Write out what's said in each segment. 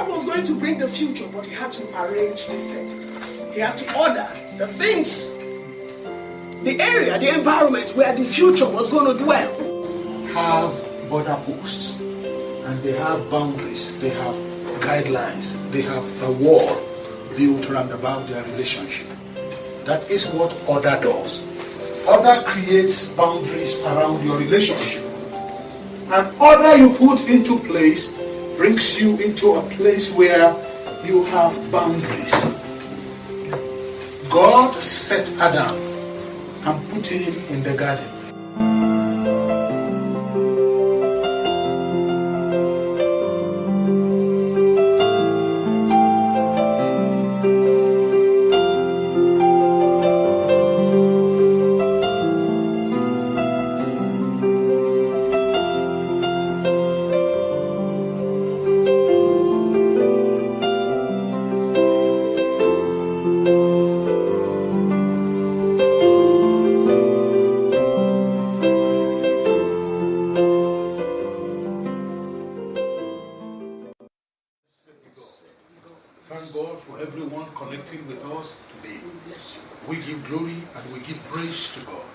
God was going to bring the future, but he had to arrange the set. He had to order the things, the area, the environment where the future was going to dwell. Have border posts, and they have boundaries, they have guidelines, they have a wall built around about their relationship. That is what order does. Order creates boundaries around your relationship. And order you put into place brings you into a place where you have boundaries. God set Adam and put him in the garden. Thank God for everyone connecting with us today. We give glory and we give praise to God.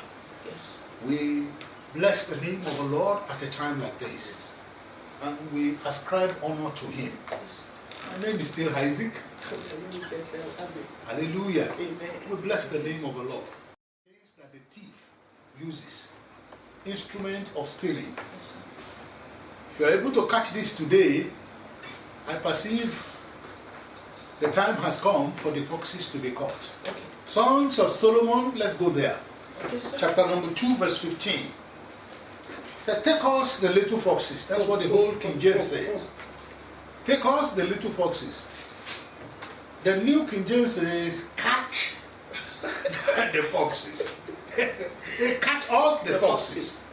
Yes. We bless the name of the Lord at a time like this. And we ascribe honor to him. My name is still Isaac. Hallelujah. Amen. We bless the name of the Lord. Things that the thief uses. Instrument of stealing. Yes, If you are able to catch this today, I perceive the time has come for the foxes to be caught. Okay. Songs of Solomon, let's go there. Okay, sir. Chapter number 2, verse 15. It said, take us the little foxes. That's what the whole King James says. Take us the little foxes. The New King James says, catch the foxes. They catch us the foxes.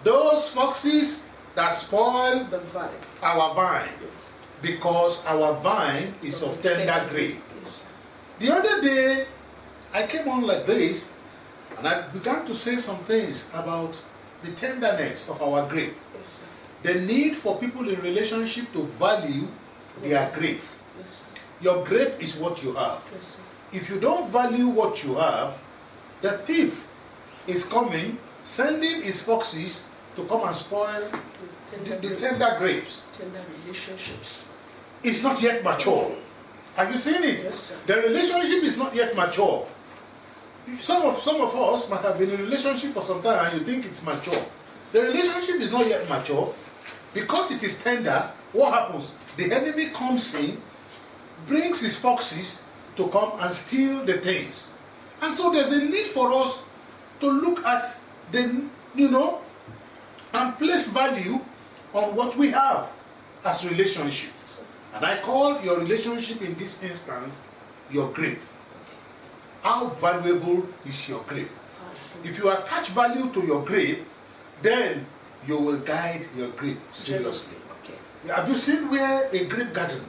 Those foxes that spoil The vine. our vine. Yes. Because our vine is of tender grape. Yes. The other day, I came on like this, and I began to say some things about the tenderness of our grape. Yes, sir. The need for people in relationship to value their grape. Yes, sir. Your grape is what you have. Yes, sir. If you don't value what you have, the thief is coming, sending his foxes to come and spoil the tender grapes. Tender relationships. It's not yet mature. Have you seen it? Yes, sir. The relationship is not yet mature. Some of us might have been in a relationship for some time and you think it's mature. The relationship is not yet mature. Because it is tender, what happens? The enemy comes in, brings his foxes to come and steal the things. And so there's a need for us to look at the, and place value on what we have as relationships. And I call your relationship in this instance your grape. How valuable is your grape? If you attach value to your grape, then you will guide your grape seriously. Okay. Have you seen where a grape garden?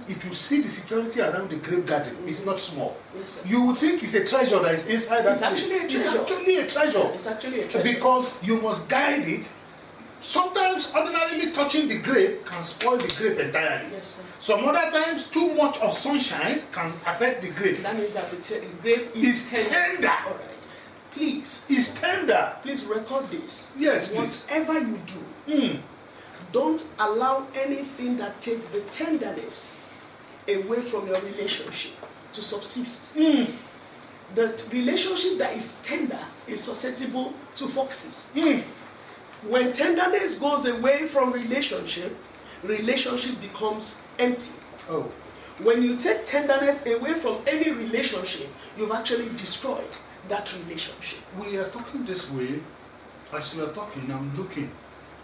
If you see the security around the grape garden, it's not small. Yes, sir. You would think it's a treasure that is inside that place. It's actually a treasure. It's actually a treasure. It's actually a treasure. Because you must guide it. Sometimes ordinarily touching the grape can spoil the grape entirely. Yes, sir. Some other times too much of sunshine can affect the grape. That means that the grape is It's tender. tender. All right. Please. It's tender. Please record this. Yes, please. Whatever you do, Mm. don't allow anything that takes the tenderness away from your relationship to subsist. Mm. The relationship that is tender is susceptible to foxes. Mm. When tenderness goes away from relationship becomes empty. Oh. When you take tenderness away from any relationship, you've actually destroyed that relationship. We are talking this way. As you are talking, I'm looking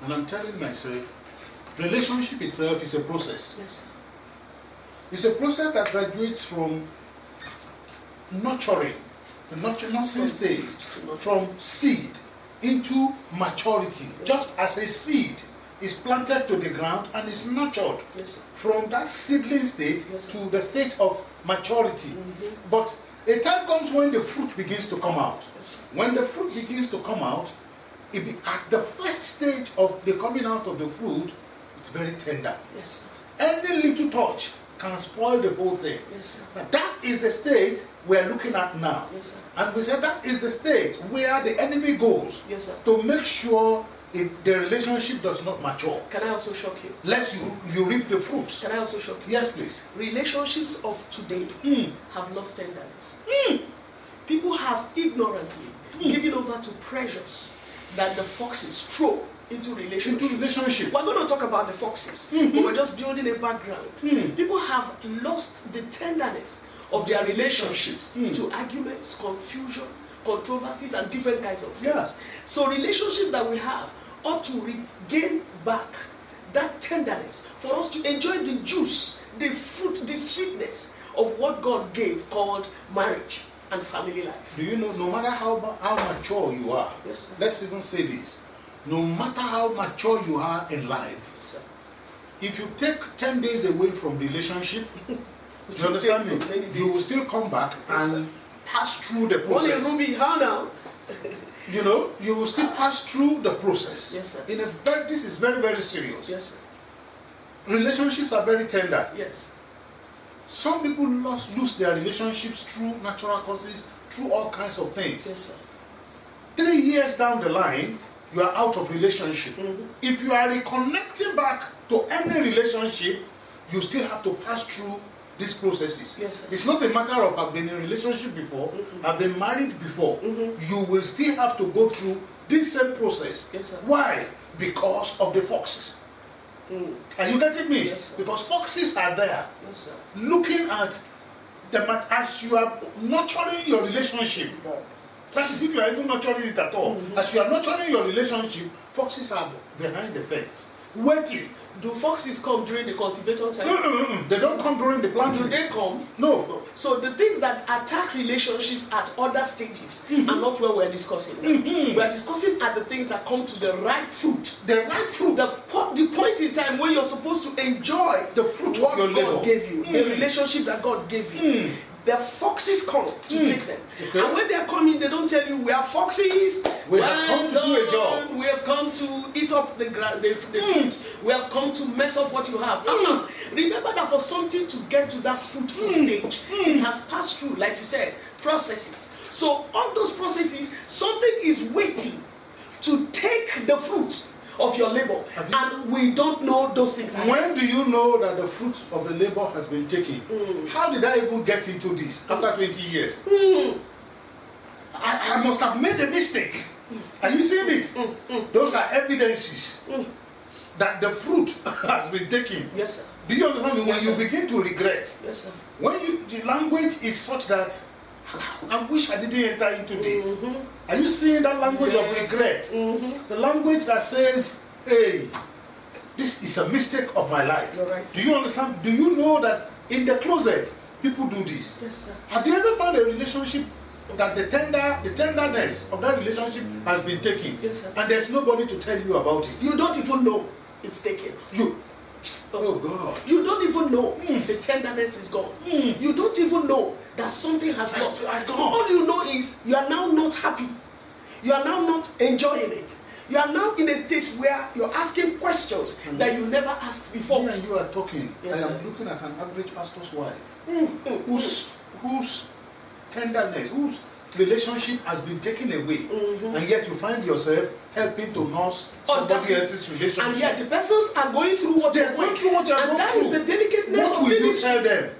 and I'm telling myself, relationship itself is a process. Yes, sir. It's a process that graduates from nurturing, the nurturing stage, from seed into maturity. Just as a seed is planted to the ground and is nurtured Yes, sir. from that seedling state Yes, sir. to the state of maturity. But a time comes when the fruit begins to come out. Yes, sir. When the fruit begins to come out, at the first stage of the coming out of the fruit, it's very tender. Yes, sir. Any little touch can spoil the whole thing. Yes, sir. But that is the state we're looking at now. Yes, sir. And we said that is the state where the enemy goes Yes, sir. to make sure the relationship does not mature. Can I also shock you? Lest you reap the fruits. Can I also shock you? Yes, please. Relationships of today have lost tenderness. People have ignorantly given over to pressures that the foxes throw into relationships. We're going to talk about the foxes, but we're just building a background. People have lost the tenderness of their relationships to arguments, confusion, controversies, and different kinds of things. Yes. So relationships that we have ought to regain back that tenderness for us to enjoy the juice, the fruit, the sweetness of what God gave, called marriage and family life. Do you know, no matter how mature you are, Yes, sir. let's even say this, no matter how mature you are in life, Yes, sir. if you take 10 days away from relationship, you understand me? You will still come back Yes, and pass through the Only process. Ruby, how now? You know, you will still pass through the process. Yes, sir. This is very, very serious. Yes, sir. Relationships are very tender. Yes. Some people lose their relationships through natural causes, through all kinds of things. Yes, sir. 3 years down the line, you are out of relationship. If you are reconnecting back to any relationship, you still have to pass through these processes. Yes, sir. It's not a matter of I've been in a relationship before, I've been married before. You will still have to go through this same process. Yes, sir. Why? Because of the foxes. Are you getting me? Yes, sir. Because foxes are there Yes, sir. looking at as you are nurturing your relationship. That is, if you are even nurturing it at all. As you are nurturing your relationship, foxes are behind the fence, waiting. Do foxes come during the cultivator time? They don't come during the Do planting. they come? No. So the things that attack relationships at other stages are not where we're discussing now. We're discussing at the things that come to the ripe fruit. The right fruit, The point in time when you're supposed to enjoy the fruit what of your God labor. gave you, the relationship that God gave you. The foxes come to take them. Okay. And when they're coming, they don't tell you, we are foxes. We have come to do a job. We have come to eat up the fruit. We have come to mess up what you have. Remember that for something to get to that fruitful stage, it has passed through, like you said, processes. So all those processes, something is waiting to take the fruit of your labor. And we don't know those things. When do you know that the fruit of the labor has been taken? How did I even get into this after 20 years? I must have made a mistake. Are you seeing it? Those are evidences that the fruit has been taken. Yes, sir. Do you understand me? When Yes, you sir. begin to regret, Yes, sir. when the language is such that I wish I didn't enter into this. Are you seeing that language Yes. of regret? The language that says, hey, this is a mistake of my life. You're right. Do you understand? Do you know that in the closet, people do this? Yes, sir. Have you ever found a relationship that the tenderness of that relationship has been taken? Yes, sir. And there's nobody to tell you about it? You don't even know it's taken. Oh God. You don't even know the tenderness is gone. You don't even know that something has gone. All you know is you are now not happy. You are now not enjoying it. You are now in a state where you're asking questions that you never asked before. Me and you are talking. Yes, I sir. am looking at an average pastor's wife whose tenderness, whose relationship has been taken away, and yet you find yourself helping to nurse somebody else's relationship. And yet the persons are going through what They're going through what you're and going that through. is the delicateness What of will you ministry. tell them?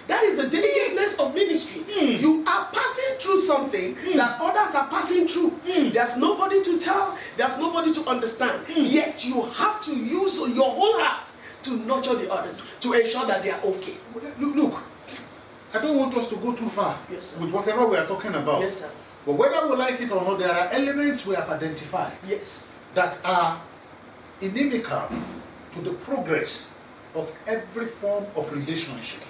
That is the delicateness of ministry. You are passing through something that others are passing through. There's nobody to tell, there's nobody to understand. Yet you have to use your whole heart to nurture the others, to ensure that they are okay. Look, I don't want us to go too far Yes, sir. with whatever we are talking about. Yes, sir. But whether we like it or not, there are elements we have identified Yes. that are inimical to the progress of every form of relationship.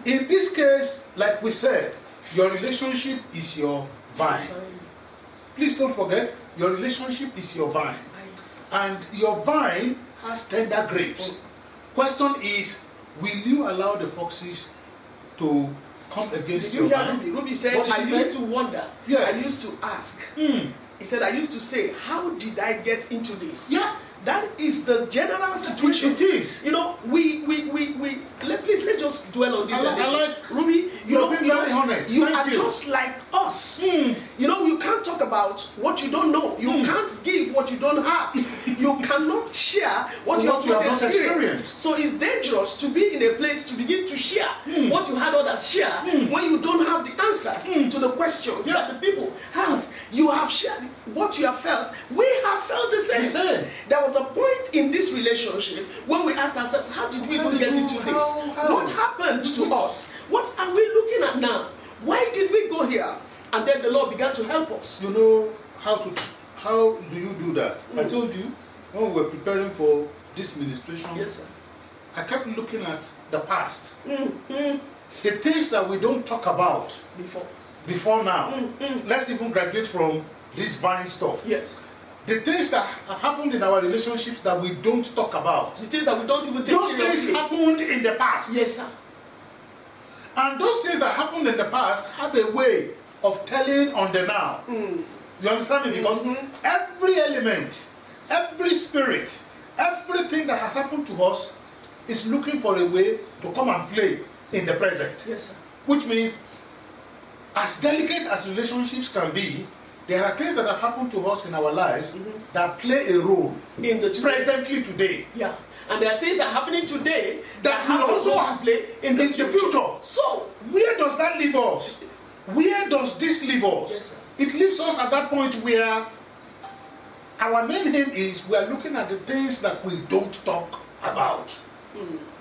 In this case, like we said, your relationship is your vine. Please don't forget, your relationship is your vine. And your vine has tender grapes. Question is, will you allow the foxes to come against Did you your hear vine? Ruby? Ruby said, What she I used said? to wonder. Yes. I used to ask. He said, I used to say, how did I get into this? Yeah. That is the general situation. It is. You know, we dwell on this. I like Ruby, you're being very honest. You Thank are you. just like us. You know, you can't talk about what you don't know. You can't give what you don't have. You cannot share what you have not experienced. So it's dangerous to be in a place to begin to share what you had others share when you don't have the answers to the questions that the people have. You have shared what you have felt. We have felt the same. There was a point in this relationship when we asked ourselves, how did we even get into this? What happened to us? What are we looking at now? Why did we go here? And then the Lord began to help us. You know how do you do that? I told you when we were preparing for this ministration, Yes, sir. I kept looking at the past. The things that we don't talk about before now. Let's even graduate from this vine stuff. Yes. The things that have happened in our relationships that we don't talk about. The things that we don't even take Those things seriously. happened in the past. Yes, sir. And those things that happened in the past have a way of telling on the now. You understand me? Because every element, every spirit, everything that has happened to us is looking for a way to come and play in the present. Yes, sir. Which means, as delicate as relationships can be, there are things that have happened to us in our lives that play a role In the presently today. Yeah. And there are things that are happening today That have will a also role to play in the future. So, Where does that leave us? Where does this leave us? Yes, sir. It leaves us at that point where our main aim is we are looking at the things that we don't talk about.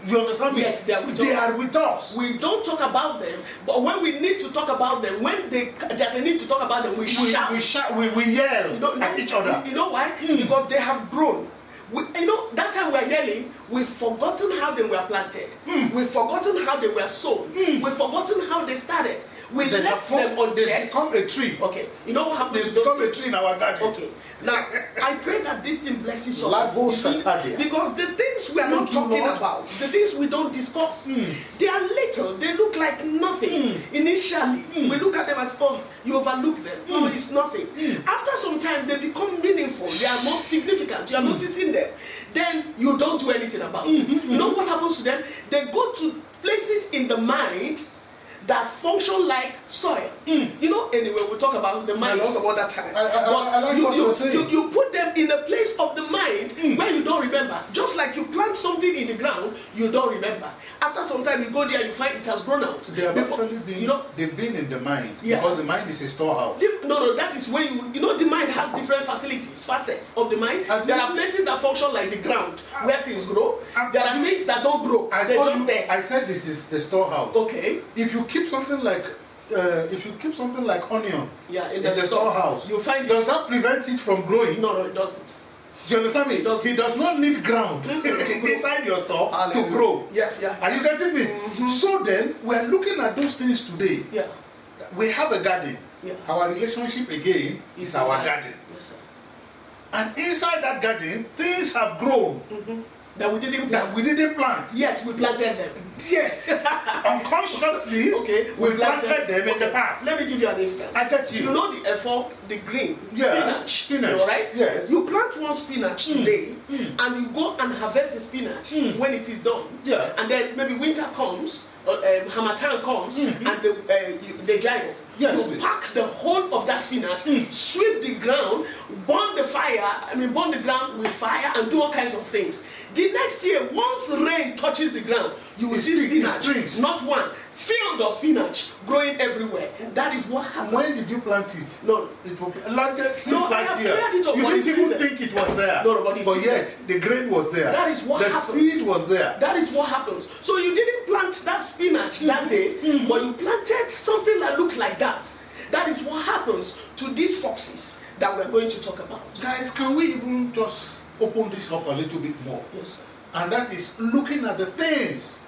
You understand me? Yes, they are with They us. are with us. We don't talk about them, but when we need to talk about them, when there's a need to talk about them, we shout. We yell You know, at each other. You know why? Because they have grown. You know, that time we are yelling, we've forgotten how they were planted. We've forgotten how they were sown. We've forgotten how they started. We They left have them formed- They unchecked. become a tree. Okay, you know what happened They to those become a things? tree in our garden. Okay, now I pray that this thing blesses us. Lago You see, Satadia. because the things we are not Thank you, talking Lord. about, the things we don't discuss, they are little, they look like nothing. Initially, we look at them as, oh, you overlook them. No, it's nothing. After some time, they become meaningful, they are more significant, you are noticing them. Then you don't do anything about them. You know what happens to them? They go to places in the mind that function like soil. You know, anyway, we'll talk about the mind some other time. I like what you're saying. You put them in a place of the mind where you don't remember. Just like you plant something in the ground, you don't remember. After some time, you go there, you find it has grown out. They have actually been, you know, they've been in the mind. Yeah. Because the mind is a storehouse. no, that is when you know, the mind has different facilities, facets of the mind. There are places that function like the ground, where things grow. There are things that don't grow. They're just there. I said this is the storehouse. Okay. If you keep something like onion Yeah, in the the storehouse, you find does it. that prevent it from growing? No, it doesn't. Do you understand me? He does not need ground To grow. inside your store Hallelujah. to grow. Yeah. Are you getting me? So then, we are looking at those things today. Yeah. We have a garden. Yeah. Our relationship again is our garden. Yes, sir. And inside that garden, things have grown That we didn't plant. that we didn't plant. Yet we planted them. Yet, unconsciously, Okay, we planted them in the past. Let me give you an instance. I get you. You know the F4, the green Yeah, spinach. spinach. You know, right? Yes. You plant one spinach today, and you go and harvest the spinach when it is done. Yeah. And then maybe winter comes, Harmattan comes, and they dry up. Yes, you please. pack the whole of that spinach, sweep the ground, burn the ground with fire, and do all kinds of things. The next year, once rain touches the ground, you will see spinach, not one, field of spinach growing everywhere. That is what happens. When did you plant it? No. It will be planted since No, I last have year. cleared it up, You but didn't it's even still there. think it was there. No, but it's but still yet, the grain was there. That is what happens. The seed was there. That is what happens. So you didn't plant that spinach that day, but you planted something that looked like that. That is what happens to these foxes that we're going to talk about. Guys, can we even just open this up a little bit more? Yes, sir. And that is looking at the things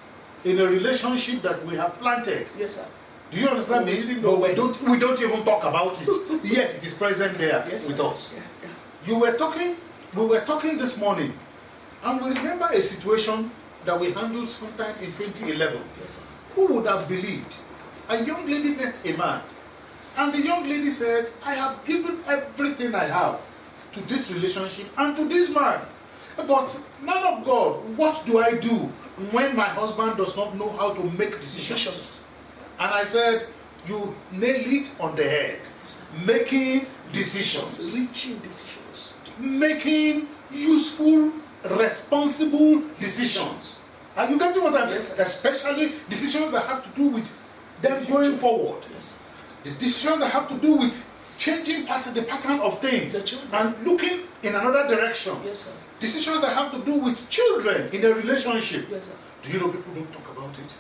in a relationship that we have planted. Yes, sir. Do you understand We me? didn't know But when. we don't even talk about it. Yet it is present there Yes, with sir. us. Yeah. We were talking this morning, and we remember a situation that we handled sometime in 2011. Yes, sir. Who would have believed? A young lady met a man, and the young lady said, I have given everything I have to this relationship and to this man. But man of God, what do I do when my husband does not know how to make decisions? And I said, you nail it on the head. Making decisions. Reaching decisions. Making useful, responsible decisions. Are you getting what I'm saying? Yes, especially decisions that have to do with them going forward. Yes. The decisions that have to do with changing the pattern of things and looking in another direction. Yes, sir. Decisions that have to do with children in a relationship. Yes, sir. Do you know people don't talk about it?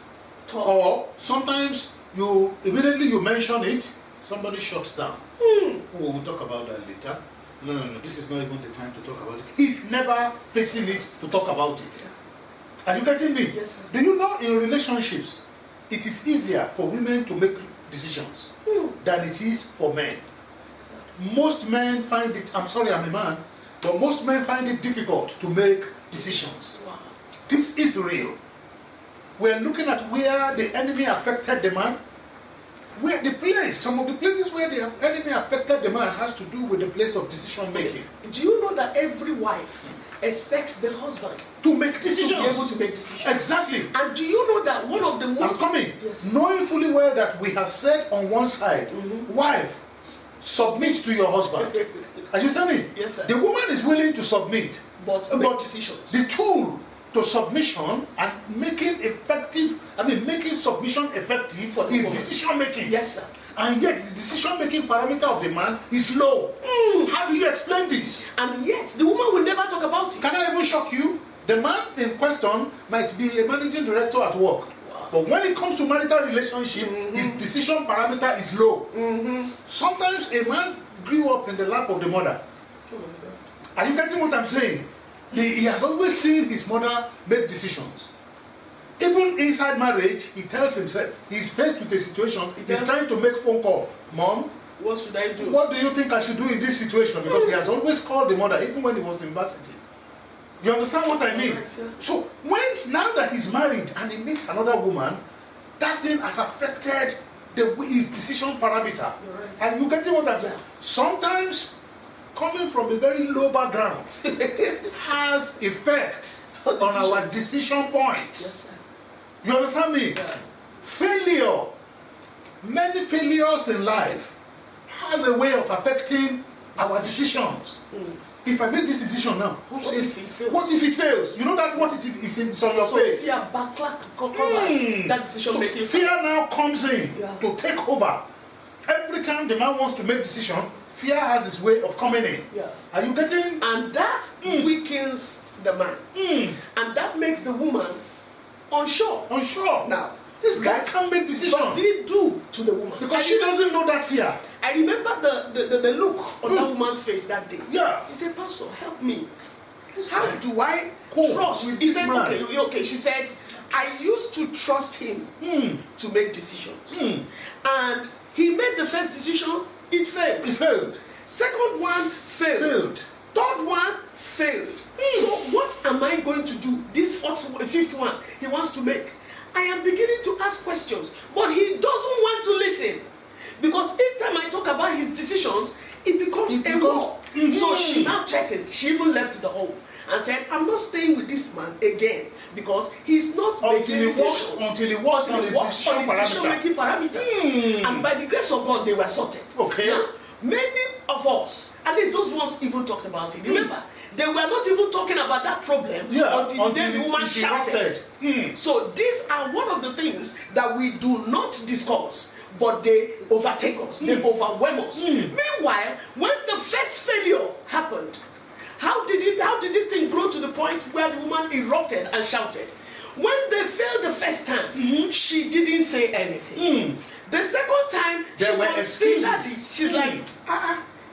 Talk. Or sometimes you immediately you mention it, somebody shuts down. Oh, we'll talk about that later. No, this is not even the time to talk about it. He's never facing it to talk about it. Are you getting me? Yes, sir. Do you know in relationships, it is easier for women to make decisions than it is for men. Most men find it, I'm sorry I'm a man, but most men find it difficult to make decisions. Wow. This is real. We're looking at where the enemy affected the man. Where the place, some of the places where the enemy affected the man has to do with the place of decision making. Do you know that every wife expects the husband To make decisions. to be able to make decisions? Exactly. And do you know that one of the I'm most... coming. Yes. Knowing fully well that we have said on one side, wife, submit to your husband. Are you telling me? Yes, sir. The woman is willing to submit. But make decisions. The tool to submission and making submission effective For the is woman. decision making. Yes, sir. And yet the decision making parameter of the man is low. How do you explain this? And yet the woman will never talk about it. Can I even shock you? The man in question might be a managing director at work. Wow. But when it comes to marital relationship, his decision parameter is low. Sometimes a man grew up in the lap of the mother. Oh my God. Are you getting what I'm saying? He has always seen his mother make decisions. Even inside marriage, he tells himself, he's faced with a situation, he's trying to make phone call. Mom, What should I do? what do you think I should do in this situation? Because he has always called the mother, even when he was in varsity. You understand what I mean? Right, sir. So, now that he's married and he meets another woman, that thing has affected his decision parameter. You're right. Are you getting what I'm saying? Yeah. Sometimes, coming from a very low background has effect on our decision points. Yes, sir. You understand me? Yeah. Failure, many failures in life has a way of affecting our decisions. If I make this decision now, What if it fails? What if it fails? You know that what it is it's on your So face. fear backlash covers that decision So making. fear now comes in Yeah. to take over. Every time the man wants to make decision, fear has its way of coming in. Yeah. Are you getting? And that weakens the man. And that makes the woman unsure. Unsure. Now, This guy what can't make does decisions he do to the woman? because she doesn't know that fear. I remember the look on that woman's face that day. Yeah. She said, Pastor, help me. This How guy do I cope trust? with He this said, man. okay. She said, I used to trust him to make decisions. And he made the first decision, it failed. He failed. Second one failed. Third one failed. So what am I going to do? This fifth one he wants to make. I am beginning to ask questions, but he doesn't want to listen. Because each time I talk about his decisions, it becomes a war. So she now threatened. She even left the home and said, I'm not staying with this man again because he's not making decisions. Until he works on his decision parameter. Decision-making parameters. And by the grace of God, they were sorted. Okay. Now, many of us, at least those ones even talked about it. Remember, they were not even talking about that problem until the day the woman shouted. So these are one of the things that we do not discuss, but they overtake us, they overwhelm us. Meanwhile, when the first failure happened, how did this thing grow to the point where the woman erupted and shouted? When they failed the first time, she didn't say anything. The second time, There she were considered it. excuses. She's like,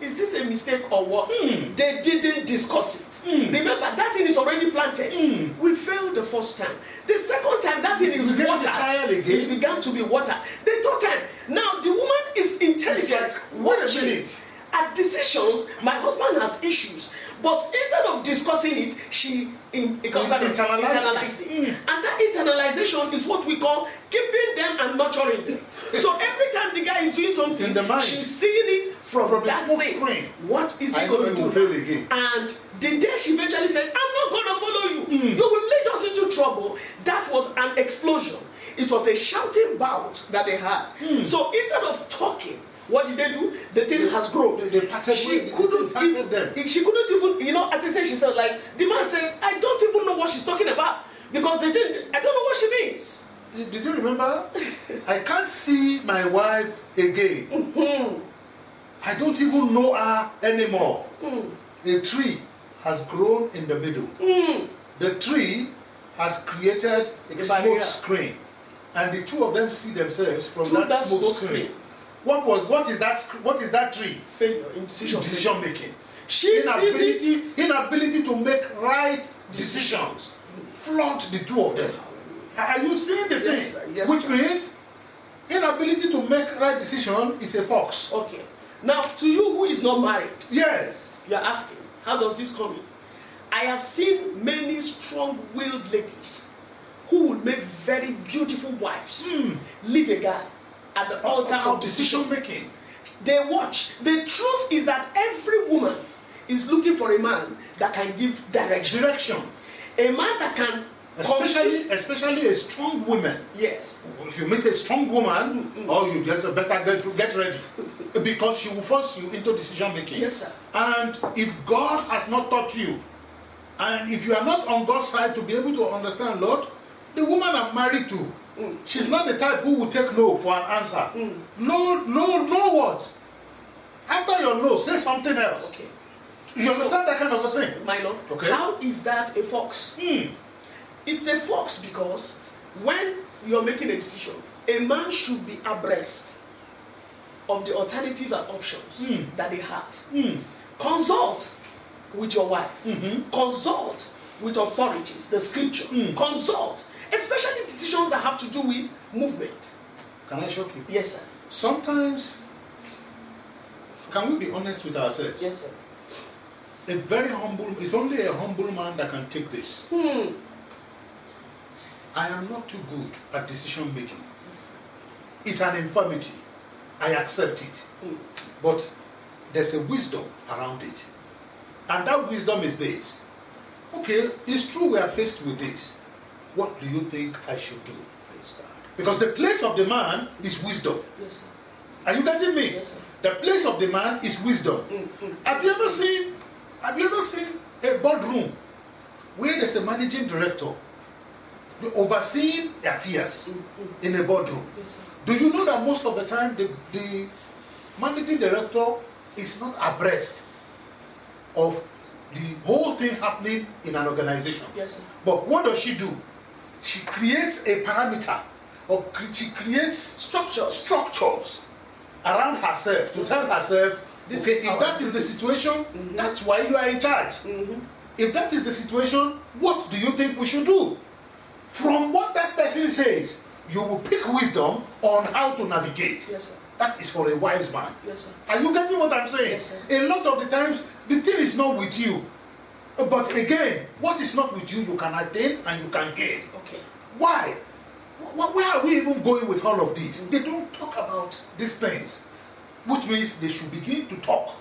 is this a mistake or what? They didn't discuss it. Remember, that thing is already planted. We failed the first time. The second time, that thing is watered. It began to be watered. The third time, now the woman is intelligent. Wait a minute. At decisions, my husband has issues. But instead of discussing it, she internalized it. And that internalization is what we call keeping them and nurturing them. So every time the guy is doing something, in the mind, she's seeing it from the that smoke thing. screen. What is he I know going you will to do? fail again. And the day she eventually said, I'm not going to follow you. You will lead us into trouble. That was an explosion. It was a shouting bout that they had. So instead of talking, what did they do? The thing has grown. She couldn't even, at the same she said, like, the man said, I don't even know what she's talking about. Because the thing, I don't know what she means. Did you remember? I can't see my wife again. I don't even know her anymore. A tree has grown in the middle. The tree has created a smoke screen. And the two of them see themselves from that smoke screen. What is that tree? Failure in decision making. Inability to make right decisions. Flaunt the two of them. Are you seeing the thing? Yes, which means inability to make right decision is a fox. Okay. Now, to you who is not married, yes, you are asking, how does this come in? I have seen many strong-willed ladies who will make very beautiful wives leave a guy at the altar of decision making. They watch. The truth is that every woman is looking for a man that can give direction. A man that can especially a strong woman. Yes. If you meet a strong woman, you better get ready, because she will force you into decision making. Yes, sir. And if God has not taught you, and if you are not on God's side to be able to understand, Lord, the woman I'm married to, she's not the type who will take no for an answer. No what? After your no, say something else. Okay. You understand that kind of a thing? My love, okay. How is that a fox? It's a fox because when you're making a decision, a man should be abreast of the alternative and options that they have. Consult with your wife. Consult with authorities, the scripture. Consult, especially decisions that have to do with movement. Can I shock you? Yes, sir. Sometimes, can we be honest with ourselves? Yes, sir. It's only a humble man that can take this. I am not too good at decision making. Yes, it's an infirmity. I accept it. But there's a wisdom around it. And that wisdom is this. Okay, it's true we are faced with this. What do you think I should do? Praise God. Because the place of the man is wisdom. Yes, sir. Are you getting me? Yes, sir. The place of the man is wisdom. Have you ever seen a boardroom where there's a managing director overseeing affairs in a boardroom? Yes, sir. Do you know that most of the time the managing director is not abreast of the whole thing happening in an organization? Yes, sir. But what does she do? She creates a parameter, or she creates structures around herself to tell herself, okay, if that is the situation, that's why you are in charge. If that is the situation, what do you think we should do? From what that person says, you will pick wisdom on how to navigate. Yes, sir. That is for a wise man. Yes, sir. Are you getting what I'm saying? Yes, sir. A lot of the times, the thing is not with you. But again, what is not with you, you can attain and you can gain. Okay. Why? Where are we even going with all of this? They don't talk about these things, which means they should begin to talk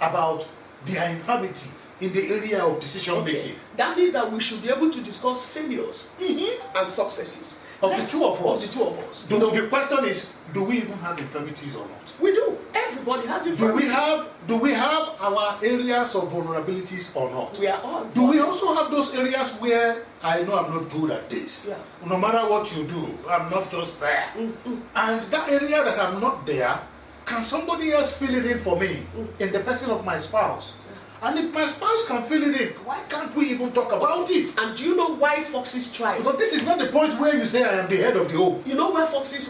about their infirmity in the area of decision making. That means that we should be able to discuss failures and successes of the two of us. The question is, do we even have infirmities or not? We do. Everybody has infirmities. Do we have our areas of vulnerabilities or not? We are all. Do we also have those areas where I know I'm not good at this? Yeah. No matter what you do, I'm not just there. And that area that I'm not there, can somebody else fill it in for me in the person of my spouse? And if my spouse can fill it in, why can't we even talk about it? And do you know why foxes thrive? Because this is not the point where you say I am the head of the home. You know why foxes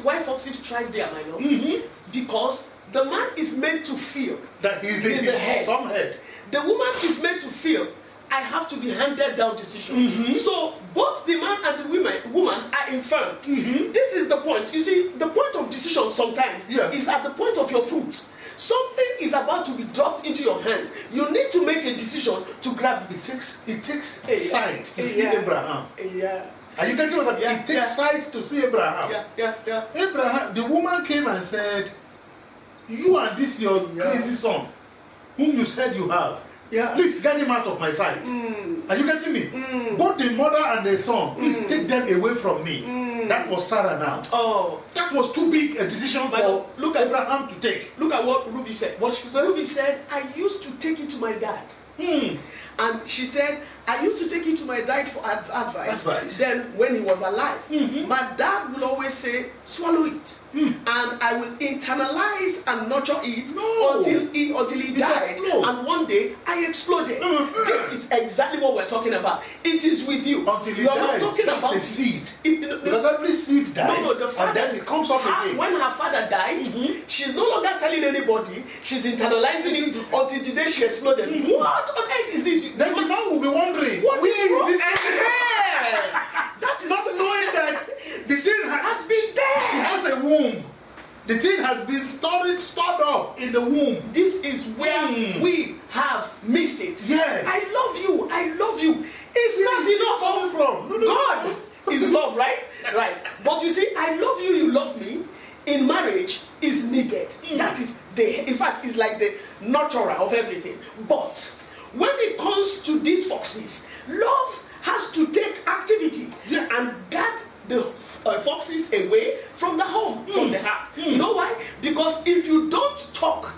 thrive there, my lord? Because the man is meant to feel that he's the head. Some head. The woman is meant to feel, I have to be handed down decision. So both the man and the woman are infirm. This is the point. You see, the point of decision sometimes is at the point of your fruit. Something is about to be dropped into your hands. You need to make a decision to grab it. It takes sight to see Abraham. Are you getting what I mean? It takes sight to see Abraham. Abraham, the woman came and said, you and this your crazy son, whom you said you have, Yeah, please get him out of my sight. Are you getting me? Both the mother and the son, please take them away from me. That was Sarah now. Oh. That was too big a decision for Abraham to take. Look at what Ruby said. What she said? Ruby said, I used to take it to my dad. And she said, I used to take it to my dad for advice. Then when he was alive, my dad will always say, swallow it. And I will internalize and nurture it until he died. And one day I exploded. This is exactly what we're talking about. It is with you. Until he dies, that's a seed. Because every seed dies, and then it comes up again. When her father died, she's no longer telling anybody. She's internalizing it until the day she exploded. What on earth is this? Then the man will be wondering, what is wrong? This? That is not knowing that the thing has been there. She has a womb. The thing has been stored up in the womb. This is where we have missed it. Yes. I love you. I love you. It's not enough. Coming from? No. God is love, right? Right. But you see, I love you, you love me. In marriage is needed. That is in fact, it's like the nurturer of everything. But when it comes to these foxes, love has to take activity and guard the foxes away from the home, from the heart. You know why? Because if you don't talk,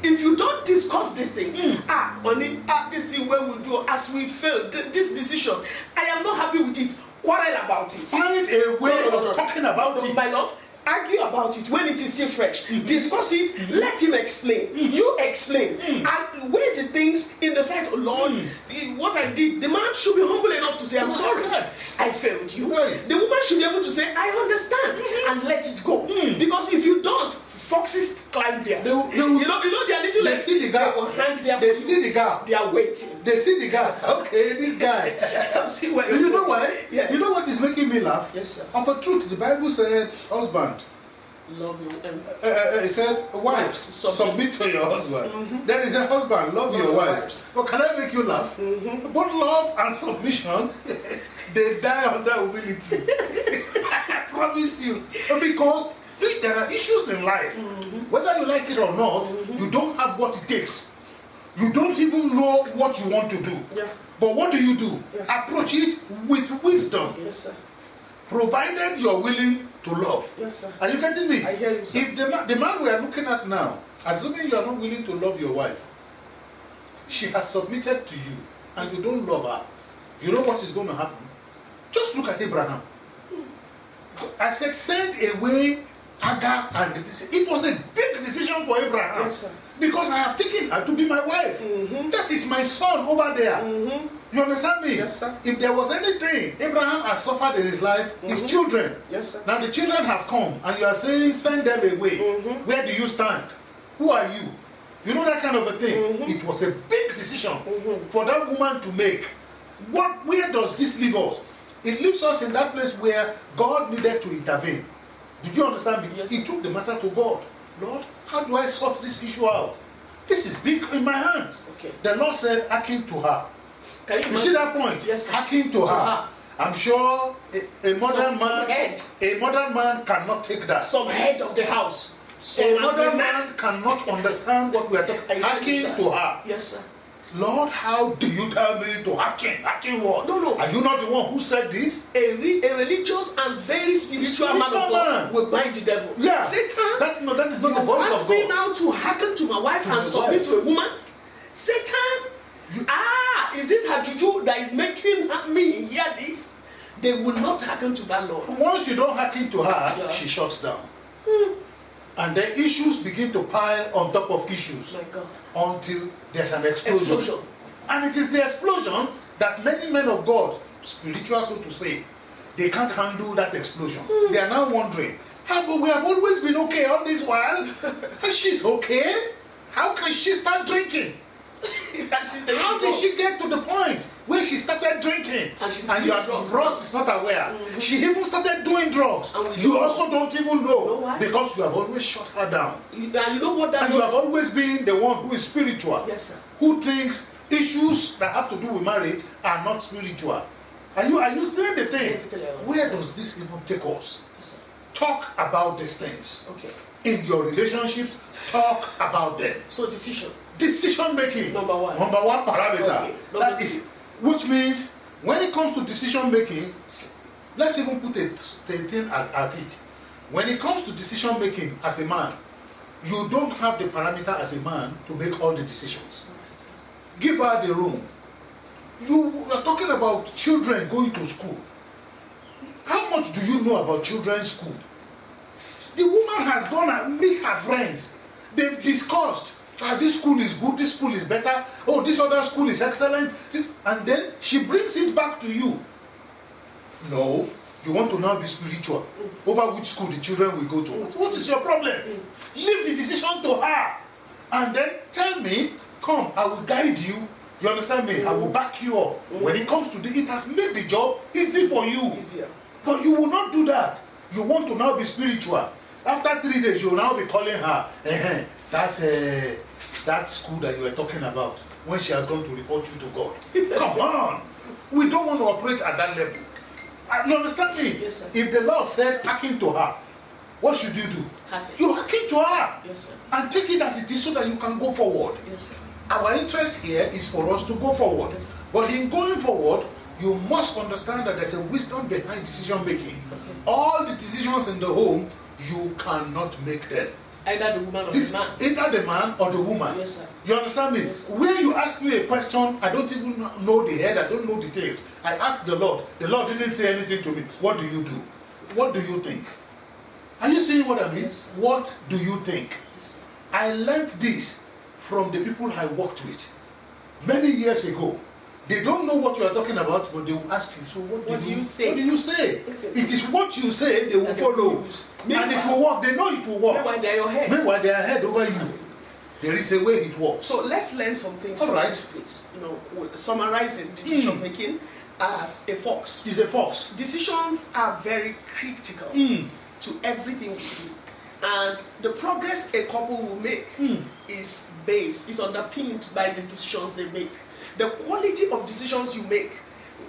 if you don't discuss these things, this thing where we do as we failed, this decision, I am not happy with it. Quarrel about it. Find a way of talking about it. My love, argue about it when it is still fresh. Discuss it. Let him explain. You explain. And weigh the things in the sight of Lord. What I did, the man should be humble enough to say, I'm sorry. I failed you. The woman should be able to say, I understand, and let it go. Because if you don't, foxes climb there. You know, they are little. They see the gap. They will hang there. They see the gap. They are waiting. They see the gap. Okay, this guy. See where you know why? Yes. You know what is making me laugh? Yes, sir. Of a truth, the Bible said, husband. Love you. It said, wives, submit to your husband. Then it said, husband, love your wives. But can I make you laugh? Both love and submission, they die under humility. I promise you. Because there are issues in life. Whether you like it or not, you don't have what it takes. You don't even know what you want to do. But what do? Approach it with wisdom. Yes, sir. Provided you are willing to love. Yes, sir. Are you getting me? I hear you, sir. If the man we are looking at now, assuming you are not willing to love your wife, she has submitted to you, and you don't love her, you know what is going to happen? Just look at Abraham. I said, send away Hagar, and it was a big decision for Abraham. Yes, sir. Because I have taken her to be my wife. That is my son over there. You understand me? Yes, sir. If there was anything Abraham has suffered in his life, his children. Yes, sir. Now the children have come, and you are saying, send them away. Where do you stand? Who are you? You know that kind of a thing. It was a big decision for that woman to make. Where does this leave us? It leaves us in that place where God needed to intervene. Did you understand me? Yes. He took the matter to God. Lord, how do I sort this issue out? This is big in my hands. Okay. The Lord said, hearken to her. Can You see that point? Yes, sir. Hearken to her. I'm sure a modern man cannot take that. Some head of the house. A modern man cannot understand what we are talking. Hearken to her. Yes, sir. Lord, how do you tell me to hearken? Hearken what? No. Are you not the one who said this? A religious and very spiritual man of God will bind the devil. Yeah. Satan, that is not the voice of God. me now to hearken to my wife and submit to a woman? Satan, is it her juju that is making me hear this? They will not hearken to that Lord. Once you don't hearken to her, she shuts down. And then issues begin to pile on top of issues. My God. Until there's an explosion. And it is the explosion that many men of God, spiritual so to say, they can't handle that explosion. They are now wondering, but we have always been okay all this while. And she's okay. How can she start drinking? How did she get to the point where she started drinking? And your Ross is not aware. She even started doing drugs. You also don't even know because you have always shut her down. And you know what that And you have always been the one who is spiritual. Yes, sir. Who thinks issues that have to do with marriage are not spiritual. Are you seeing the thing? Where does this even take us? Yes, sir. talk about these things. Okay. In your relationships, talk about them. So decision making. Number one parameter. Okay. That is, which means when it comes to decision making, let's even put a thing at it. When it comes to decision making as a man, you don't have the parameter as a man to make all the decisions. Right. Give her the room. You are talking about children going to school. How much do you know about children's school? The woman has gone and meet her friends. They've discussed, this school is good, this school is better, oh, this other school is excellent, and then she brings it back to you. No, you want to now be spiritual over which school the children will go to. What is your problem? Leave the decision to her. And then tell me, come, I will guide you. You understand me? I will back you up. When it comes to it has made the job easy for you. Easier. But you will not do that. You want to now be spiritual. After 3 days, you will now be calling her, that school that you were talking about, when she has gone to report you to God. Come on. We don't want to operate at that level. You understand me? Yes, sir. If the Lord said, hearken to her, what should you do? Hearken. You hearken to her. Yes, sir. And take it as it is so that you can go forward. Yes, sir. Our interest here is for us to go forward. Yes. But in going forward, you must understand that there's a wisdom behind decision making. Okay. All the decisions in the home, you cannot make them. Either the woman or the man. Either the man or the woman. Yes, sir. You understand me? Yes, sir. Where you ask me a question, I don't even know the head, I don't know the tail. I asked the Lord. The Lord didn't say anything to me. What do you do? What do you think? Are you seeing what I mean? Yes, sir. What do you think? Yes, sir. I learned this from the people I worked with many years ago. They don't know what you are talking about, but they will ask you, so what do you say? What do you say? It is what you say they will follow. And it will work. They know it will work. Meanwhile, they are your head. Meanwhile, they are ahead over you. There is a way it works. So let's learn some things All from right. this place. You know, summarizing decision making as a fox. It is a fox. Decisions are very critical to everything we do. And the progress a couple will make is underpinned by the decisions they make. The quality of decisions you make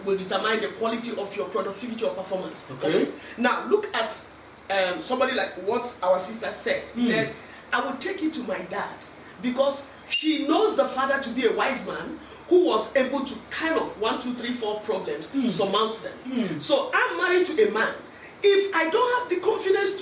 will determine the quality of your productivity or performance. Okay. Now look at somebody like what our sister said. He said, I will take you to my dad because she knows the father to be a wise man who was able to kind of 1, 2, 3, 4 problems surmount them. So I'm married to a man. If I don't have the confidence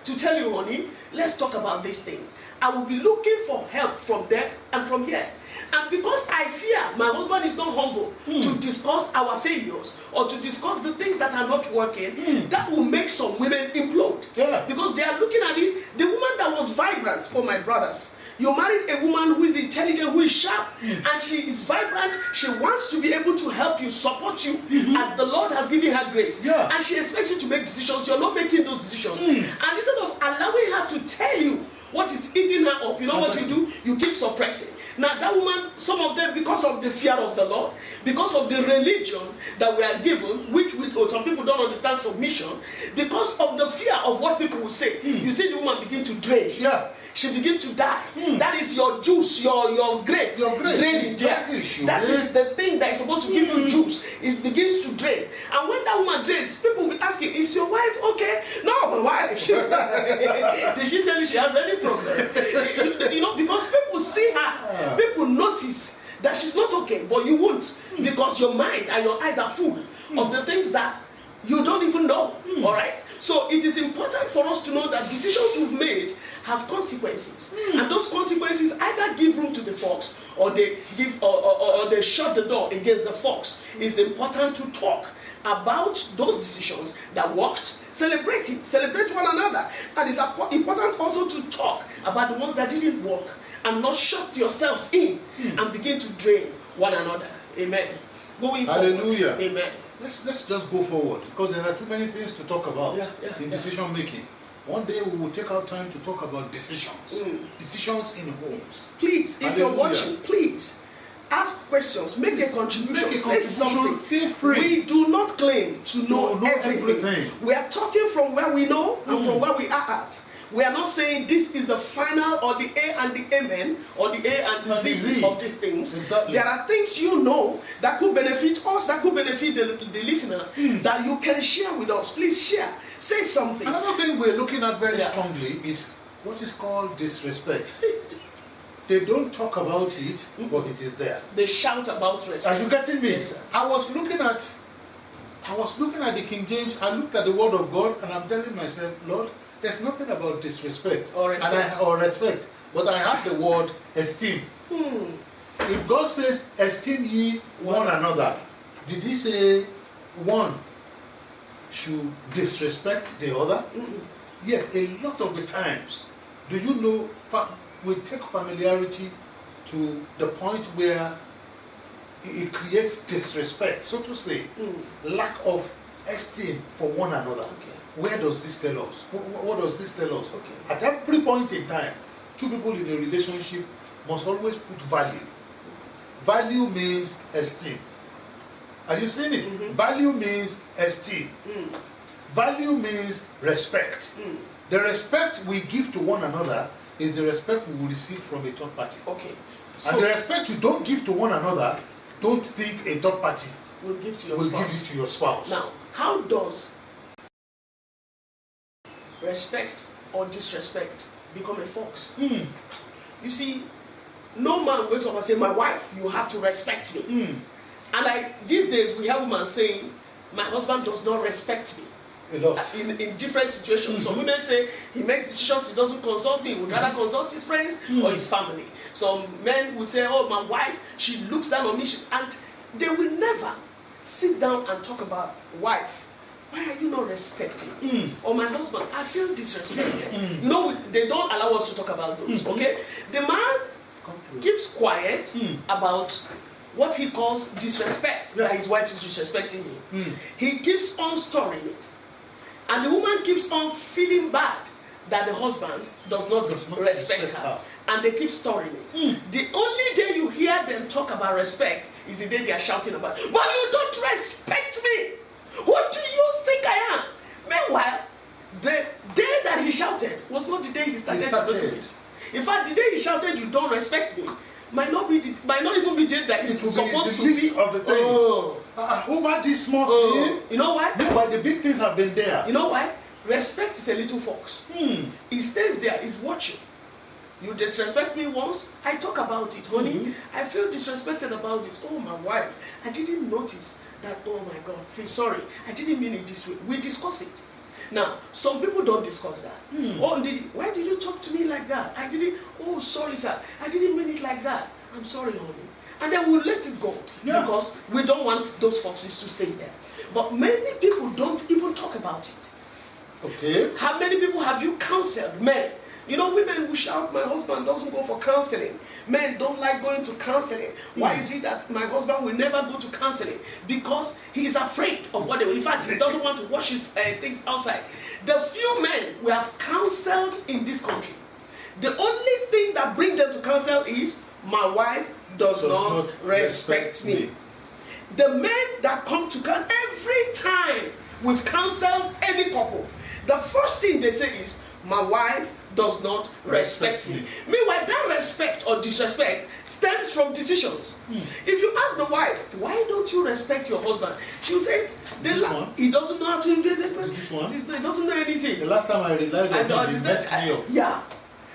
to tell you, honey, let's talk about this thing, I will be looking for help from there and from here. And because I fear my husband is not humble to discuss our failures or to discuss the things that are not working, that will make some women implode. Yeah. Because they are looking at it, the woman that was vibrant, oh my brothers, you married a woman who is intelligent, who is sharp, and she is vibrant. She wants to be able to help you, support you, as the Lord has given her grace. Yeah. And she expects you to make decisions. You're not making those decisions. And instead of allowing her to tell you what is eating her up, you know what you do? You keep suppressing. Now that woman, some of them, because of the fear of the Lord, because of the religion that we are given, some people don't understand submission, because of the fear of what people will say, you see the woman begin to drain. Yeah. She begins to die. That is your juice, your grape. Your grape. Draining there. That is the thing that is supposed to give you juice. It begins to drain. And when that woman drains, people will be asking, is your wife okay? No, my wife. She's did she tell you she has any problem? You know, because people see her. People notice that she's not okay, but you won't. Because your mind and your eyes are full of the things that you don't even know. All right? So it is important for us to know that decisions we've made have consequences. And those consequences either give room to the fox or they give or they shut the door against the fox. It's important to talk about those decisions that worked, celebrate it, celebrate one another. And it's important also to talk about the ones that didn't work and not shut yourselves in and begin to drain one another. Amen. Going forward. Hallelujah. Amen. Let's just go forward because there are too many things to talk about in decision making. One day we will take our time to talk about decisions. Decisions in homes. Please, if you're watching, please ask questions, make a contribution, say something. Feel free. We do not claim to know everything. We are talking from where we know and from where we are at. We are not saying this is the final or the A and the amen or the A and the Z of these things. Exactly. There are things you know that could benefit us, that could benefit the listeners, that you can share with us. Please share. Say something. Another thing we're looking at very strongly is what is called disrespect. They don't talk about it, but it is there. They shout about respect. Are you getting me? Yes, sir. I was looking at the King James. I looked at the Word of God, and I'm telling myself, Lord, there's nothing about disrespect or respect. or respect. But I have the word esteem. If God says, esteem ye one another, did he say one should disrespect the other? Yes, a lot of the times. Do you know, we take familiarity to the point where it creates disrespect, so to say, lack of esteem for one another. Okay. Where does this tell us? What does this tell us? Okay. At every point in time, two people in a relationship must always put value. Value means esteem. Are you seeing it? Value means esteem. Value means respect. The respect we give to one another is the respect we will receive from a third party. Okay. And the respect you don't give to one another, don't think a third party will give to your will spouse. give it to your spouse. Now, how does respect or disrespect become a fox? You see, no man wakes up and say, my wife, you have to respect me. And these days we have women saying, my husband does not respect me. A lot. In different situations. Some women say he makes decisions, he doesn't consult me, he would rather consult his friends or his family. Some men will say, oh, my wife, she looks down on me, and they will never sit down and talk about, wife, why are you not respecting? Or my husband, I feel disrespected. You know, they don't allow us to talk about those, okay? The man keeps quiet about what he calls disrespect, that his wife is disrespecting him. He keeps on storing it. And the woman keeps on feeling bad that the husband does not respect her. And they keep storing it. The only day you hear them talk about respect is the day they are shouting about, but you don't respect me! What do you think I am? Meanwhile, the day that he shouted was not the day he started to notice it. In fact, the day he shouted, you don't respect me, might not even be the day that it's supposed to be. Of the things. Over this small thing. You know why? But the big things have been there. You know why? Respect is a little fox. He stays there, he's watching. You disrespect me once, I talk about it, honey. I feel disrespected about this. Oh, my wife, I didn't notice that. Oh my God, please, sorry, I didn't mean it this way. We discuss it. Now, some people don't discuss that. Oh, why did you talk to me like that? I didn't. Oh, sorry, sir, I didn't mean it like that. I'm sorry, honey. And then we'll let it go because we don't want those foxes to stay there. But many people don't even talk about it. Okay. How many people have you counseled? Men. You know, women will shout, my husband doesn't go for counseling. Men don't like going to counseling. Why is it that my husband will never go to counseling? Because he is afraid of what they will. In fact, he doesn't want to wash his things outside. The few men we have counseled in this country, the only thing that brings them to counsel is, my wife does not respect me. The men that come to counsel, every time we've counseled any couple, the first thing they say is, my wife does not respect me. Meanwhile, that respect or disrespect stems from decisions. If you ask the wife, why don't you respect your husband? She will say, he doesn't know how to invest. He doesn't know anything. The last time I relied on him, he messed me up. Yeah.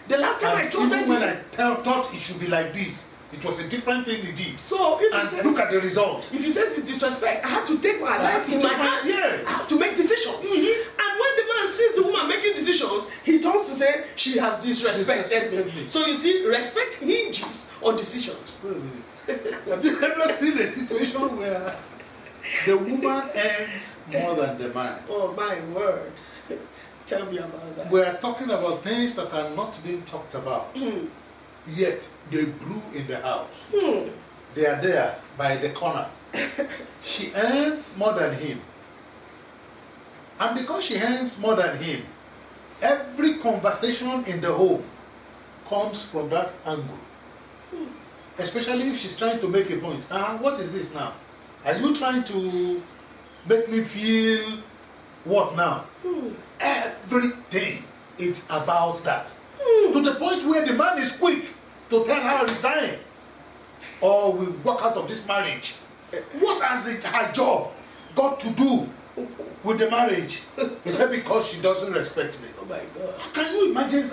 The last time I trusted him. Even when I thought it should be like this, it was a different thing he did. So if he says, look at the result. If he says it's disrespect, I have to take my life in my hand. I have to make decisions. And when the man sees the woman making decisions, he turns to say, she has disrespected me. So you see, respect hinges on decisions. Wait a minute. Have you ever seen a situation where the woman earns more than the man? Oh my word. Tell me about that. We are talking about things that are not being talked about. Yet they brew in the house. They are there by the corner. She earns more than him. And because she earns more than him, every conversation in the home comes from that angle. Especially if she's trying to make a point. What is this now? Are you trying to make me feel what now? Everything it's about that. To the point where the man is quick to tell her resign or we walk out of this marriage. What has her job got to do with the marriage? He said, because she doesn't respect me. Oh my God. Can you imagine?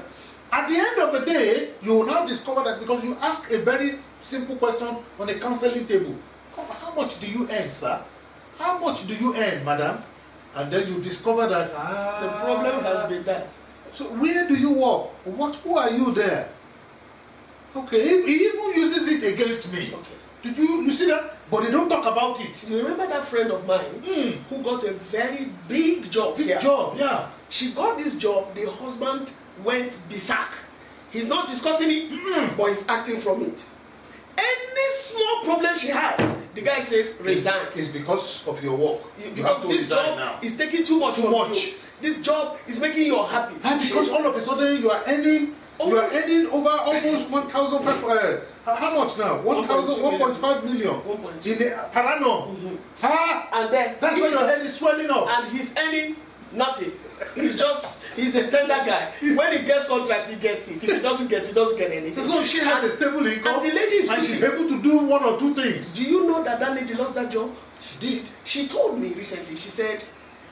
At the end of the day, you will now discover that because you ask a very simple question on a counseling table. How much do you earn, sir? How much do you earn, madam? And then you discover that the problem has been that. So where do you work? Who are you there? Okay, he even uses it against me. Okay. Did you see that? But they don't talk about it. You remember that friend of mine who got a very big job Big here? job, yeah. She got this job, the husband went berserk. He's not discussing it, but he's acting from it. Any small problem she had, the guy says, resign. It's because of your work. You have to this resign job now. is taking too much from you. This job is making you unhappy. And because all of a sudden you are earning over almost 1,500. How much now? 1.5 million in the per annum. And then that's when your head is swelling up. And he's earning nothing. He's a tender guy. When he gets contract, he gets it. If he doesn't get anything. So she has a stable income, and the lady is she's able to do one or two things. Do you know that lady lost that job? She did. She told me recently. She said,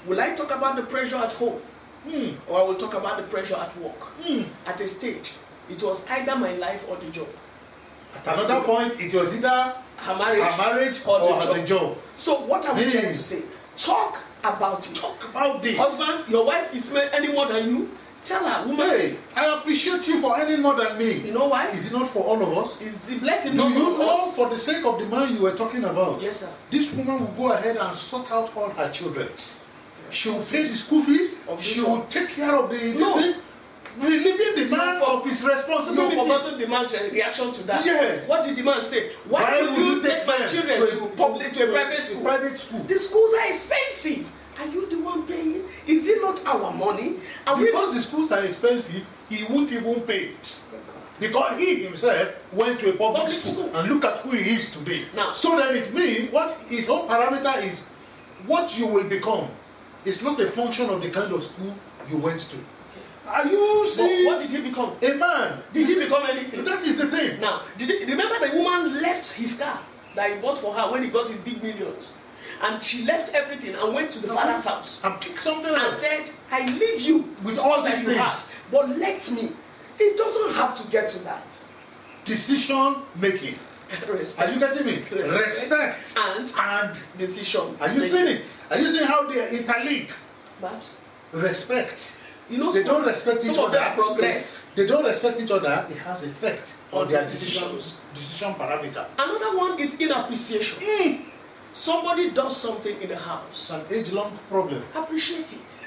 "Will I talk about the pressure at home, or I will talk about the pressure at work?" At a stage, it was either my life or the job. At another point, it was either her marriage or the job. So what are we trying to say? Talk about it. Talk about this. Husband, your wife is earning more than you. Tell her, woman. Hey, I appreciate you for earning more than me. You know why? Is it not for all of us? It's the blessing. Do not you of know, us. for the sake of the man you were talking about? Yes, sir. This woman will go ahead and sort out all her children. She will pay the school fees. She will take care of this thing. Relieving the man of his responsibility. You've forgotten the man's reaction to that. Yes. What did the man say? Why would you take my children to a private school? The schools are expensive. Are you the one paying? Is it not our money? Because the schools are expensive, he won't even pay. Because he himself went to a public school and look at who he is today. Now, so then it means what his own parameter is what you will become. It's not a function of the kind of school you went to. Are you seeing? What did he become? A man. Did he become anything? That is the thing. Now, remember the woman left his car that he bought for her when he got his big millions? And she left everything and went to the father's house and picked something else. And said, I leave you with all these things. Have, but let me. It doesn't have to get to that. Decision making. Respect. Are you getting me? Respect and decision. Are you seeing it? Are you seeing how they are interlinked? Perhaps. Respect. You know, they don't respect each other. Progress. They don't respect each other. It has effect on their decision parameter. Another one is inappreciation. Somebody does something in the house. It's an age-long problem. Appreciate it.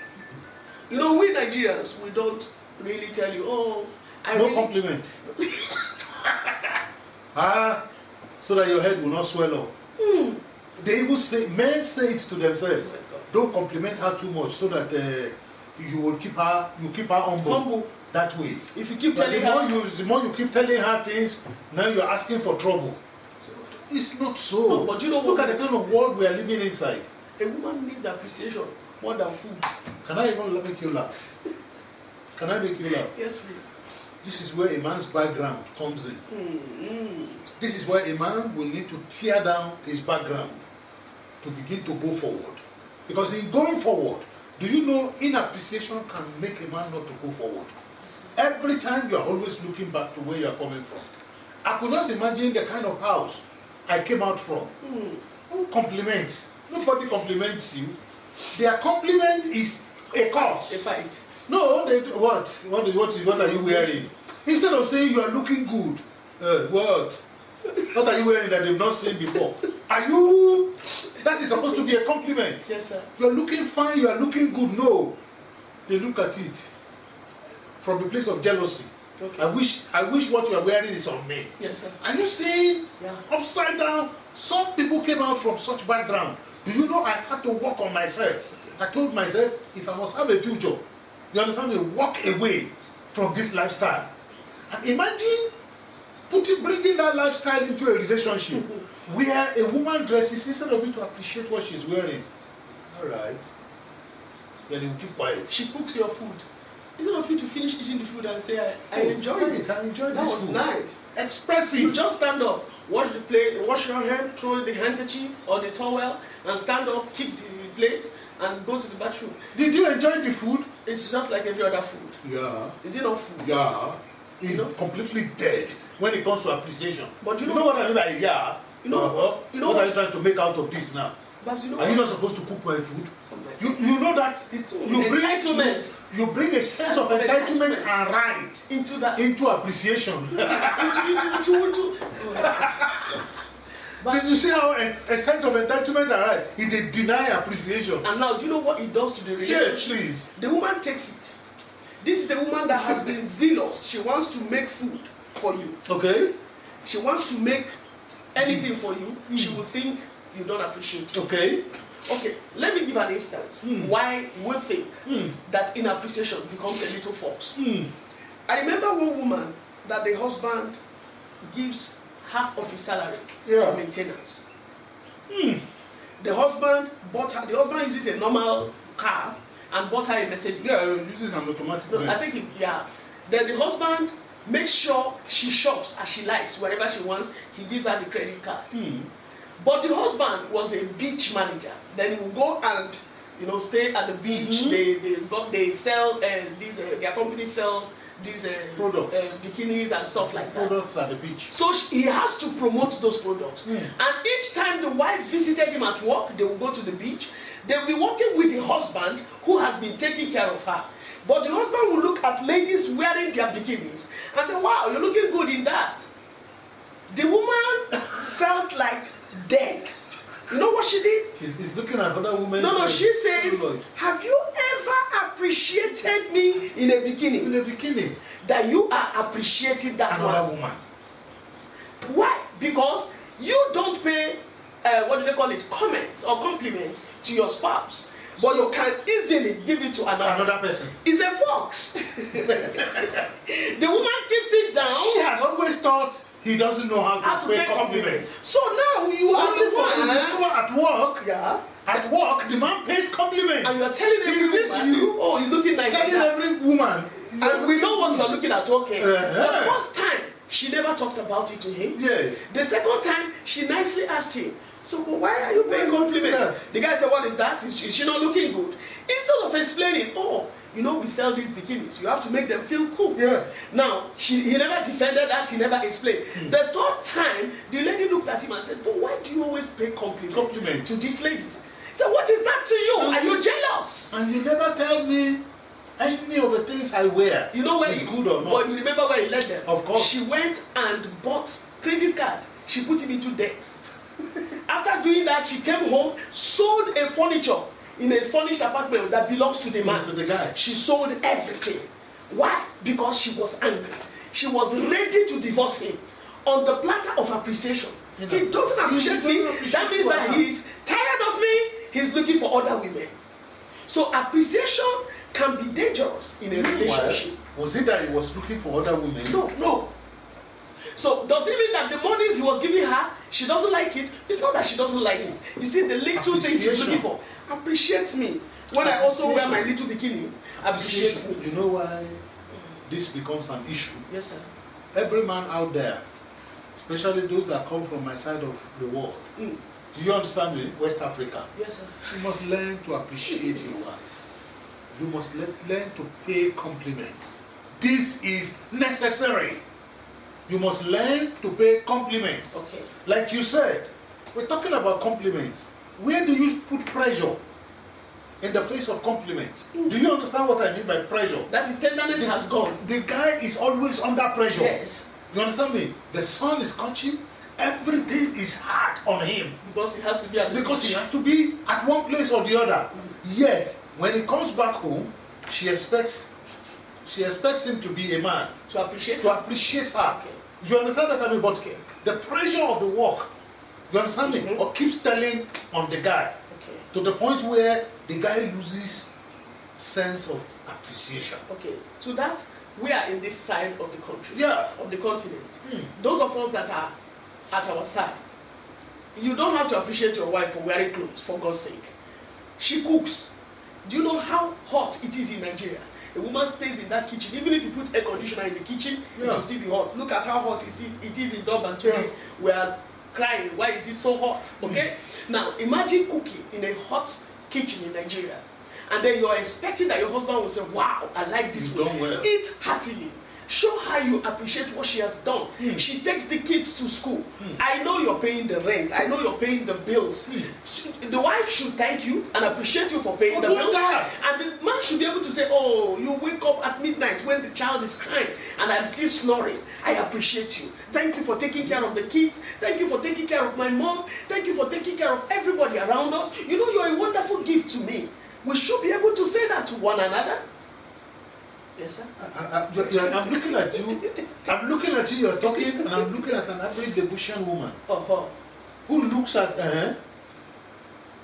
You know, we Nigerians, we don't really tell you, oh, compliment. So that your head will not swell up. They even say, men say it to themselves. Don't compliment her too much so that you will keep her humble that way. If you keep telling her, the more you keep telling her things, now you're asking for trouble. It's not so. No, but you know what? Look at the kind of world we are living inside. A woman needs appreciation more than food. Can I even make you laugh? Can I make you laugh? Yes, please. This is where a man's background comes in. This is where a man will need to tear down his background to begin to go forward. Because in going forward, do you know inappreciation can make a man not to go forward? Every time you are always looking back to where you are coming from. I could just imagine the kind of house I came out from. Who compliments? Nobody compliments you. Their compliment is a curse. A fight. No, what are you wearing? Instead of saying you are looking good, what are you wearing that they've not seen before? That is supposed to be a compliment. Yes, sir. You are looking fine, you are looking good. No. They look at it from a place of jealousy. Okay. I wish what you are wearing is on me. Yes, sir. Are you seeing? Yeah. Upside down? Some people came out from such background. Do you know I had to work on myself? I told myself, if I must have a future, you understand me, walk away from this lifestyle. And imagine bringing that lifestyle into a relationship where a woman dresses, instead of you to appreciate what she's wearing. All right. Then you keep quiet. She cooks your food. Instead of you to finish eating the food and say, I enjoyed it. I enjoyed that this was food. nice. Expressive. You just stand up, wash the plate, wash your hand, throw the handkerchief or the towel, and stand up, kick the plate, and go to the bathroom. Did you enjoy the food? It's just like every other food. Yeah. Is it not food? Yeah. It's completely dead when it comes to appreciation. But you know know what I mean by yeah? What are you trying to make out of this now? But you know are you not supposed to cook my food? You know that entitlement. You bring a sense of entitlement and right into appreciation. into Did you see how a sense of entitlement and right? It deny appreciation. And now, do you know what it does to the relationship? Yes, please. The woman takes it. This is a woman that has been zealous. She wants to make food for you. Okay. She wants to make anything for you. She will think you don't appreciate it. Okay. Okay, let me give an instance why we think that inappreciation becomes a little false. I remember one woman that the husband gives half of his salary for maintenance. The husband uses a normal car and bought her a Mercedes. Yeah, he uses an automatic. No, I think then the husband makes sure she shops as she likes, wherever she wants. He gives her the credit card. But the husband was a beach manager. Then he would go and stay at the beach. They sell their company sells these products, bikinis and stuff like that. Products at the beach. So he has to promote those products. And each time the wife visited him at work, they will go to the beach. They will be working with the husband who has been taking care of her. But the husband will look at ladies wearing their bikinis and say, "Wow, you're looking good in that." The woman felt like dead. You know what she did? She's looking at other women. No, she says, "Have you ever appreciated me in a bikini?" In a bikini. That you are appreciating that another woman. Why? Because you don't pay, comments or compliments to your spouse. But you can easily give it to another person. It's a fox. The woman keeps it down. She has always thought he doesn't know how to pay compliments. So now you are the one. Discover at work. Yeah. At work, the man pays compliments. And you are telling every woman. Is this you? Oh, you're looking nice. Telling every woman. And we know what you're looking at. Okay. The first time, she never talked about it to him. Yes. The second time, she nicely asked him, "So why are you paying compliments?" The guy said, "What is that? Is she not looking good?" Instead of explaining, "Oh, we sell these bikinis. You have to make them feel cool." Yeah. Now, he never defended that. He never explained. The third time, the lady looked at him and said, "But why do you always pay compliments to these ladies?" He said, "What is that to you? Are you jealous? And you never tell me any of the things I wear. You know where is good or not." But you remember where he led them? Of course. She went and bought credit card. She put him into debt. After doing that, she came home, sold a furniture in a furnished apartment that belongs to the man. To the guy. She sold everything. Why? Because she was angry. She was ready to divorce him on the platter of appreciation. He doesn't appreciate me. That means that he is tired of me. He's looking for other women. So appreciation can be dangerous in a relationship. Was it that he was looking for other women? No. So does it mean that the monies he was giving her, she doesn't like it? It's not that she doesn't like it. You see, the little things she's looking for appreciates me. When I also wear my little bikini, appreciates me. You know why this becomes an issue? Yes, sir. Every man out there, especially those that come from my side of the world, do you understand me? West Africa. Yes, sir. You must learn to appreciate your wife. You must learn to pay compliments. This is necessary. You must learn to pay compliments. Okay. Like you said, we're talking about compliments. Where do you put pressure in the face of compliments? Do you understand what I mean by pressure? That is tenderness has gone. The guy is always under pressure. Yes. You understand me? The sun is scorching. Everything is hard on him. Because he has to be at he has to be at one place or the other. Yet, when he comes back home, she expects him to be a man. To appreciate her. Okay. You understand that, I mean? But the pressure of the work, you understand me? Or keeps telling on the guy. Okay. To the point where the guy loses sense of appreciation. Okay. To that, we are in this side of the country. Yeah. Of the continent. Those of us that are at our side, you don't have to appreciate your wife for wearing clothes, for God's sake. She cooks. Do you know how hot it is in Nigeria? A woman stays in that kitchen. Even if you put air conditioner in the kitchen, it will still be hot. Look at how hot it is in Durban today. We are crying, why is it so hot? Okay? Now, imagine cooking in a hot kitchen in Nigeria. And then you're expecting that your husband will say, wow, I like this food. Well. Eat heartily. Show her you appreciate what she has done. She takes the kids to school. I know you're paying the rent. I know you're paying the bills. The wife should thank you and appreciate you for paying the bills. And the man should be able to say, oh, you wake up at midnight when the child is crying and I'm still snoring. I appreciate you. Thank you for taking care of the kids. Thank you for taking care of my mom. Thank you for taking care of everybody around us. You know, you're a wonderful gift to me. We should be able to say that to one another. Yes, sir. I'm looking at you. I'm looking at you. You're talking, and I'm looking at an average Debushian woman who looks at.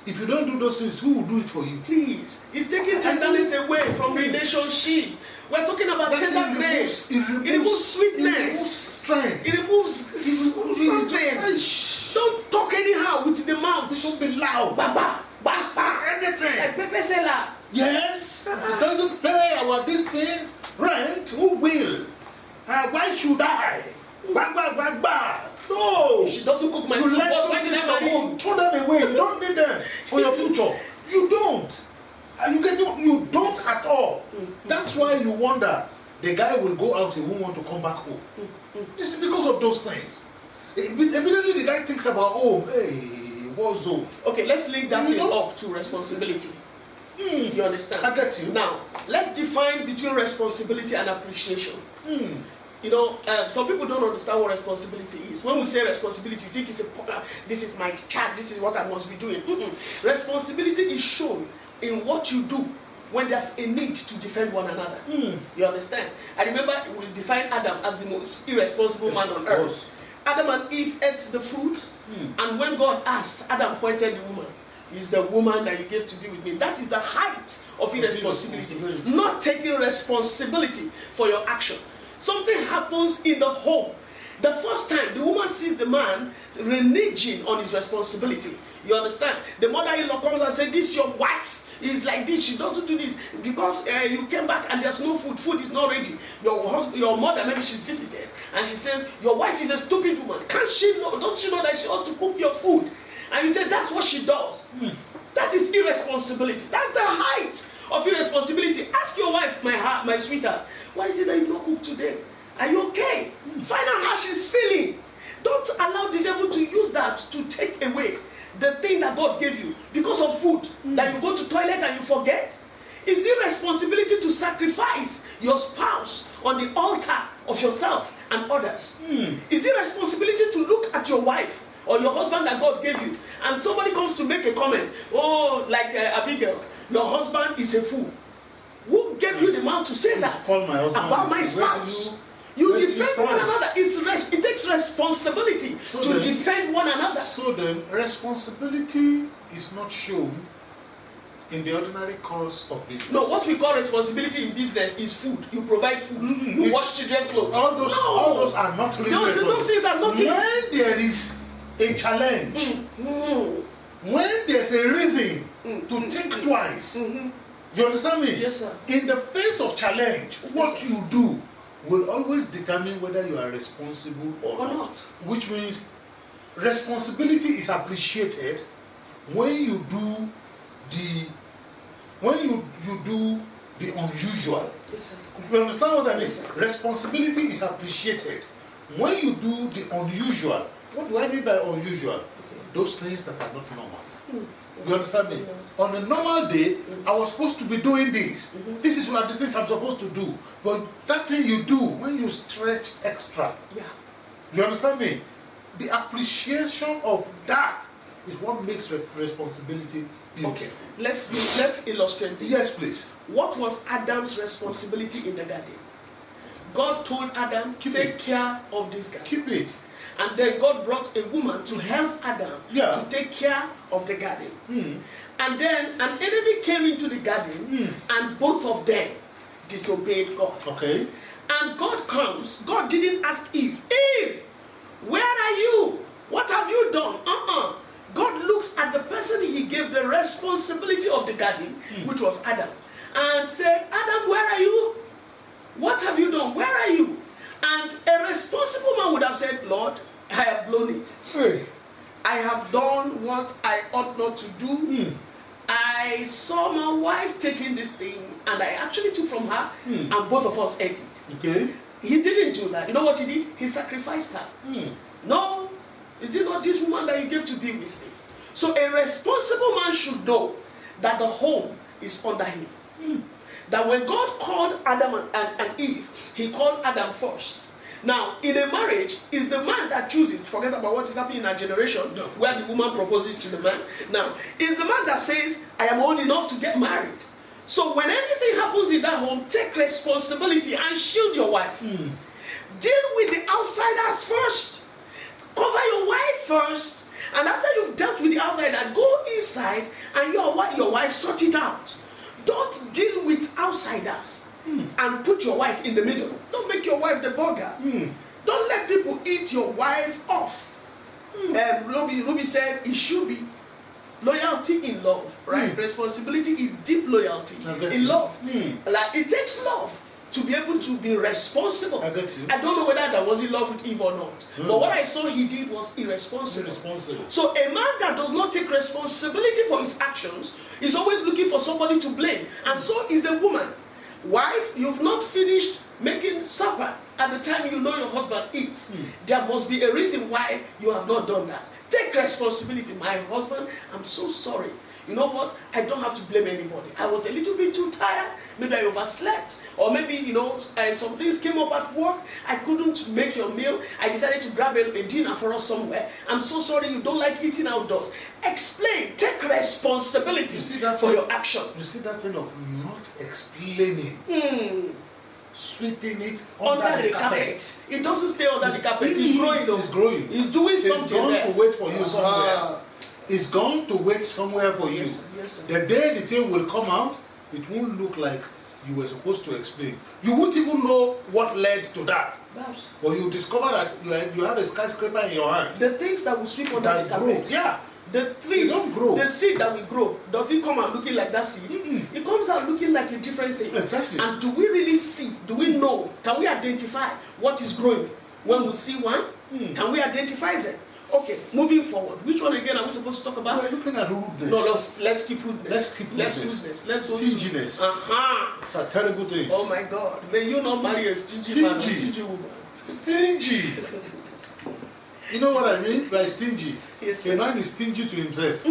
If you don't do those things, who will do it for you? Please, it's taking tenderness away from relationship. We're talking about tender grace. It removes sweetness. It removes strength. It removes something. Don't talk anyhow with the mouth. Don't be loud. Baba, basta, anything. Like Pepe Sela. Yes, if it doesn't pay our this thing, rent, who will? Why should I? No! She doesn't cook my food. Why did I home? Throw them away. You don't need them for your future. You don't. You don't at all. That's why you wonder the guy will go out, he won't want to come back home. This is because of those things. Immediately the guy thinks about home. Hey, war zone. Okay, let's link that thing up to responsibility. You understand? I get you. Now, let's define between responsibility and appreciation. You know, some people don't understand what responsibility is. When we say responsibility, you think it's this is my charge, this is what I must be doing. Responsibility is shown in what you do when there's a need to defend one another. You understand? I remember we defined Adam as the most irresponsible man on earth. Adam and Eve ate the fruit, and when God asked, Adam pointed the woman. Is the woman that you gave to be with me. That is the height of irresponsibility. Not taking responsibility for your action. Something happens in the home. The first time the woman sees the man reneging on his responsibility. You understand? The mother-in-law comes and says, this your wife is like this. She doesn't do this because you came back and there's no food. Food is not ready. Your husband, your mother, maybe she's visited and she says, your wife is a stupid woman. Can't she know? Doesn't she know that she has to cook your food? And you say, that's what she does. That is irresponsibility. That's the height of irresponsibility. Ask your wife, my sweetheart, why is it that you've not cooked today? Are you okay? Find out how she's feeling. Don't allow the devil to use that to take away the thing that God gave you because of food. That you go to toilet and you forget. It's irresponsibility to sacrifice your spouse on the altar of yourself and others. It's irresponsibility to look at your wife or your husband that God gave you, and somebody comes to make a comment, oh, like Abigail, your husband is a fool. Who gave you the mouth to say that about my spouse? You defend one another. It takes responsibility to defend one another. So then, responsibility is not shown in the ordinary course of business. No, what we call responsibility in business is food. You provide food. You wash children's clothes. All those are not really responsible. Those things are not. When there is a challenge, when there's a reason to think twice, you understand me? Yes, sir. In the face of challenge, what you do will always determine whether you are responsible or not. Which means responsibility is appreciated when you do the unusual. Yes, sir. You understand what I mean? Yes, sir. Responsibility is appreciated when you do the unusual. What do I mean by unusual? Those things that are not normal. You understand me? On a normal day, I was supposed to be doing this. This is one of the things I'm supposed to do. But that thing you do when you stretch extra. Yeah. You understand me? The appreciation of that is what makes responsibility beautiful. Okay. Let's illustrate this. Yes, please. What was Adam's responsibility in the garden? God told Adam, take care of this garden. Keep it. And then God brought a woman to help Adam to take care of the garden. And then an enemy came into the garden and both of them disobeyed God. Okay. And God comes. God didn't ask Eve, Eve, where are you? What have you done? God looks at the person he gave the responsibility of the garden, which was Adam, and said, Adam, where are you? What have you done? Where are you? And a responsible man would have said, Lord, I have blown it. Yes. I have done what I ought not to do. I saw my wife taking this thing, and I actually took from her, and both of us ate it. Okay. He didn't do that. You know what he did? He sacrificed her. No, is it not this woman that you gave to be with me? So a responsible man should know that the home is under him. That when God called Adam and Eve, he called Adam first. Now, in a marriage, it's the man that chooses. Forget about what is happening in our generation, where the woman proposes to the man. Now, it's the man that says, I am old enough to get married. So when anything happens in that home, take responsibility and shield your wife. Deal with the outsiders first. Cover your wife first. And after you've dealt with the outsider, go inside and your wife sort it out. Don't deal with outsiders and put your wife in the middle. Don't make your wife the burger. Don't let people eat your wife off. Ruby said it should be loyalty in love, right? Responsibility is deep loyalty in love. Like it takes love to be able to be responsible. I get you. I don't know whether that was in love with Eve or not. But what I saw he did was irresponsible. So a man that does not take responsibility for his actions is always looking for somebody to blame. And so is a woman. Wife, you've not finished making supper at the time you know your husband eats. There must be a reason why you have not done that. Take responsibility. My husband, I'm so sorry. You know what? I don't have to blame anybody. I was a little bit too tired. Maybe I overslept. Or maybe, some things came up at work. I couldn't make your meal. I decided to grab a dinner for us somewhere. I'm so sorry you don't like eating outdoors. Explain. Take responsibility for your action. You see that thing of not explaining. Sweeping it under the carpet. It doesn't stay under the carpet. It's growing. It's growing. It's doing something. It's going to wait for you somewhere. It's going to wait somewhere for you. Yes, sir. The day the thing will come out, it won't look like you were supposed to explain. You won't even know what led to that. Perhaps. But you discover that you have a skyscraper in your hand. The things that will sweep under the carpet. Yeah. The trees, don't grow. The seed that we grow, does it come out looking like that seed? It comes out looking like a different thing. Exactly. And do we really see? Do we know? Can we identify what is growing? When we see one, can we identify them? Okay, moving forward. Which one again are we supposed to talk about? We're looking at rudeness. No, let's keep rudeness. Let's keep stinginess. It's a terrible thing. Oh my God. May you not marry a stingy man or stingy woman. Stingy. You know what I mean by stingy? Yes, a man is stingy to himself.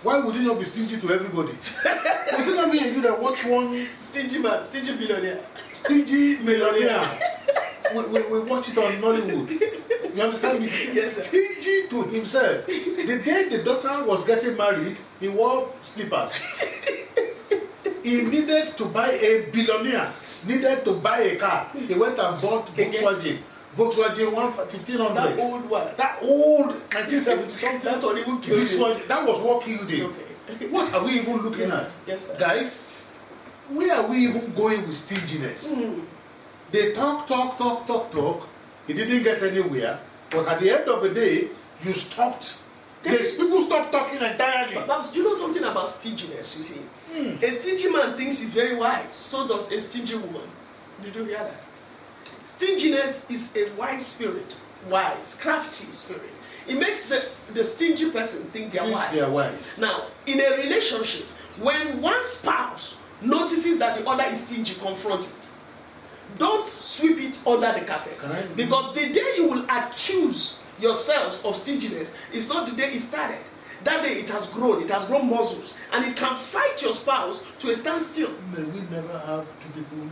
Why would he not be stingy to everybody? Is it not me and you that watch one stingy man, stingy billionaire? Stingy millionaire. we watch it on Nollywood. You understand me? Yes, sir. Stingy to himself. The day the daughter was getting married, he wore slippers. He needed to buy a billionaire, needed to buy a car. He went and bought Volkswagen 1500. That old one. That old 1970 something. That one even killed him. That was what killed him. Okay. What are we even looking at? Yes, sir. Guys, where are we even going with stinginess? They talk. It didn't get anywhere. But at the end of the day, you stopped. People stopped talking entirely. But do you know something about stinginess, you see? A stingy man thinks he's very wise. So does a stingy woman. Did you hear that? Stinginess is a wise spirit. Wise, crafty spirit. It makes the stingy person think they're wise. Now, in a relationship, when one spouse notices that the other is stingy, confront it. Don't sweep it under the carpet. Because the day you will accuse yourselves of stinginess is not the day it started. That day it has grown muscles, and it can fight your spouse to a standstill. May we never have two people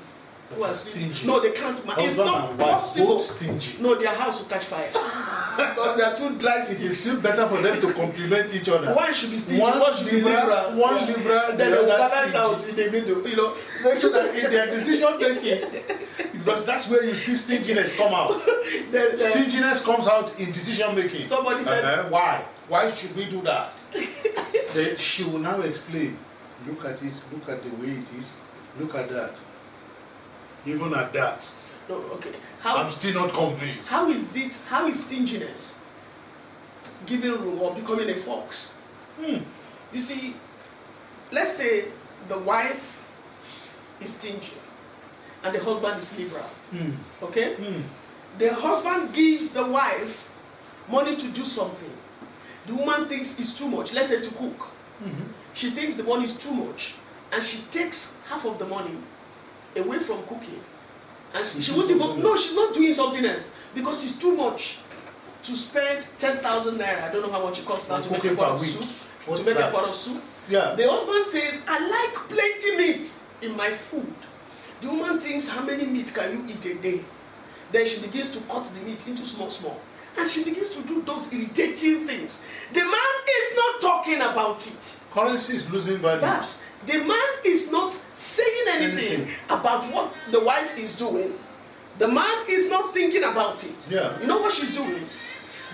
who are stingy. No, they can't. It's not possible. Both stingy. No, their house will catch fire. Because they are too dry sticks. It is still better for them to complement each other. One should be stingy, one should be liberal. One liberal, then they will balance stingy. out in the middle. Make sure that in their decision making, because that's where you see stinginess come out. Stinginess comes out in decision making. Somebody said, why? Why should we do that? Then she will now explain. Look at it, look at the way it is, look at that. Even at that. No, okay. I'm still not convinced. How is stinginess giving room or becoming a fox? You see, let's say the wife is stingy and the husband is liberal. Mm. Okay? Mm. The husband gives the wife money to do something. The woman thinks it's too much, let's say to cook. Mm-hmm. She thinks the money is too much, and she takes half of the money away from cooking. And she won't even, no, she's not doing something else because it's too much to spend 10,000 naira. I don't know how much it costs now to make a pot of soup. What's to make that? a pot of soup. Yeah. The husband says, I like plenty meat in my food. The woman thinks, how many meat can you eat a day? Then she begins to cut the meat into small. And she begins to do those irritating things. The man is not talking about it. Currency is losing value. Perhaps the man is not saying anything about what the wife is doing. The man is not thinking about it. Yeah. You know what she's doing?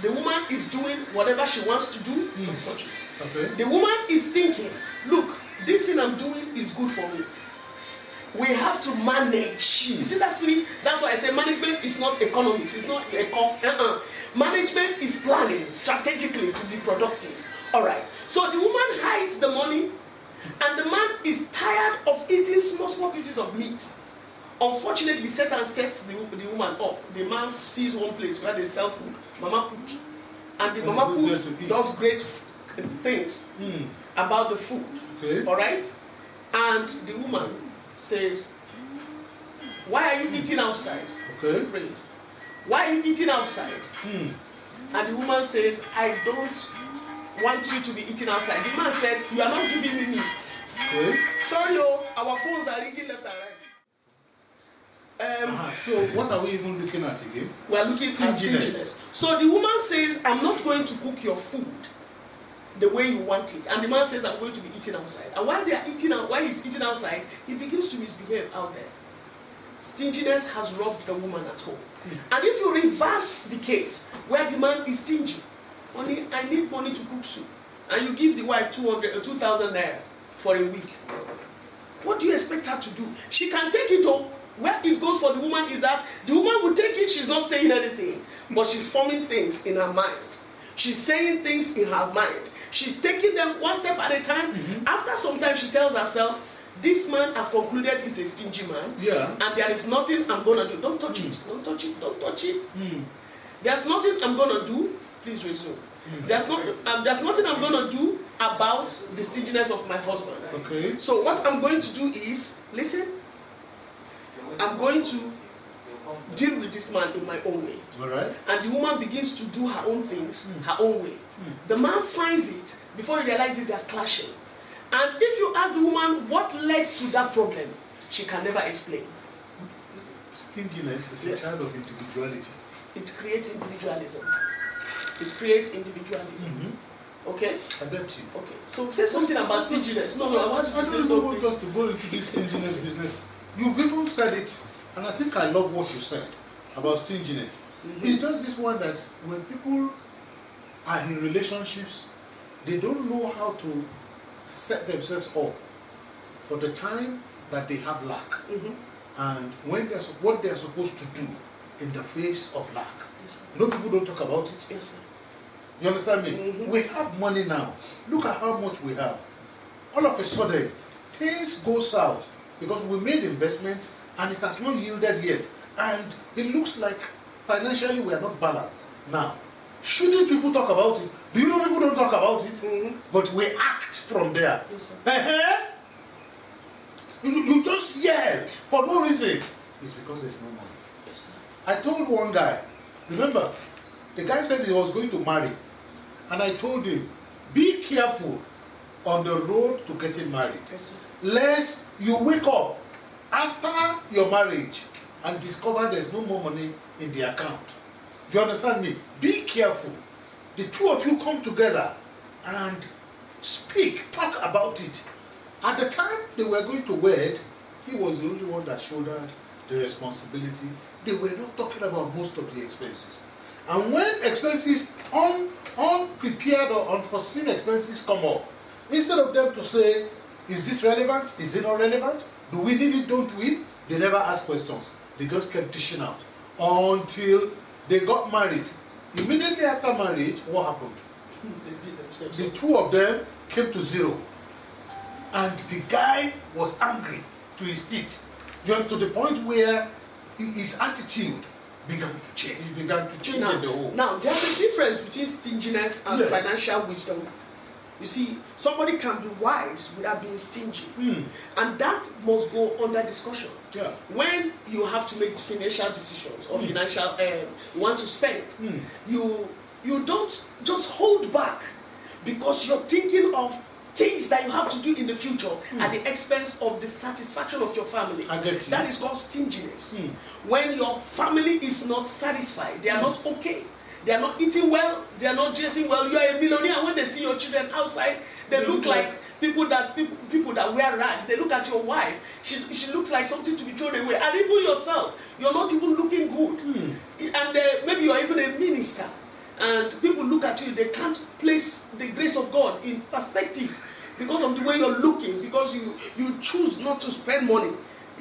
The woman is doing whatever she wants to do. Don't touch it. Okay. The woman is thinking, look, this thing I'm doing is good for me. We have to manage. You see, that's why I say management is not economics. It's not management is planning strategically to be productive. All right. So the woman hides the money, and the man is tired of eating small pieces of meat. Unfortunately, Satan sets the woman up. The man sees one place where they sell food, Mama Put, and the Mama Put does great things about the food. Okay. All right, and the woman says, "Why are you eating outside?" Okay. Praise. Why are you eating outside? And the woman says, "I don't want you to be eating outside." The man said, "You are not giving me meat." Okay. Sorry, our phones are ringing left and right. So what are we even looking at again? We are looking at stinginess. So the woman says, "I'm not going to cook your food the way you want it," and the man says, "I'm going to be eating outside." And while he's eating outside, he begins to misbehave out there. Stinginess has robbed the woman at home. And if you reverse the case where the man is stingy, "Honey, I need money to cook soup," and you give the wife 2,000 naira for a week, what do you expect her to do? She can take it home. Where it goes for the woman is that the woman will take it, she's not saying anything, but she's forming things in her mind. She's saying things in her mind. She's taking them one step at a time. After some time, she tells herself, "This man, I've concluded, is a stingy man. Yeah. And there is nothing I'm going to do." Don't touch it. Don't touch it. Don't touch it. There's nothing I'm going to do. Please resume. There's nothing I'm going to do about the stinginess of my husband. Okay. So what I'm going to do is, listen, I'm going to deal with this man in my own way. All right. And the woman begins to do her own things, her own way. The man finds it, before he realizes they're clashing. And if you ask the woman what led to that problem, she can never explain. Stinginess is a child of individuality. It creates individualism. It creates individualism. Okay? I bet you. Okay. So say something about stinginess. No, I want you to say don't something. want us to go into this stinginess business. You've even said it, and I think I love what you said about stinginess. It's just this one that when people are in relationships, they don't know how to set themselves up for the time that they have lack, and when what they're supposed to do in the face of lack. Yes, You know, people don't talk about it. yes, sir. You understand me? We have money now. Look at how much we have. All of a sudden, things go south because we made investments and it has not yielded yet. And it looks like financially we are not balanced. Now, shouldn't people talk about it? Do you know people don't talk about it? But we act from there. Yes, sir. You just yell for no reason. It's because there's no money. Yes, sir. I told one guy, remember, the guy said he was going to marry. And I told him, be careful on the road to getting married. Yes, sir. Lest you wake up after your marriage and discover there's no more money in the account. Do you understand me? Be careful. The two of you come together and talk about it. At the time they were going to wed, he was the only one that shouldered the responsibility. They were not talking about most of the expenses. And when expenses, unprepared or unforeseen expenses come up, instead of them to say, is this relevant? Is it not relevant? Do we need it? Don't we? They never asked questions. They just kept dishing out until they got married. Immediately after marriage, what happened? The two of them came to zero. And the guy was angry to his teeth. You know, to the point where his attitude began to change. He began to change in the home. Now, there's a difference between stinginess and financial wisdom. You see, somebody can be wise without being stingy. And that must go under discussion. Yeah. When you have to make financial decisions or financial, you want to spend, you don't just hold back because you're thinking of things that you have to do in the future at the expense of the satisfaction of your family. I get you. That is called stinginess. When your family is not satisfied, they are not okay. They are not eating well, they are not dressing well. You are a millionaire, and when they see your children outside, they look like people that wear rags. They look at your wife, she looks like something to be thrown away. And even yourself, you're not even looking good. And maybe you're even a minister. And people look at you, they can't place the grace of God in perspective because of the way you're looking, because you choose not to spend money,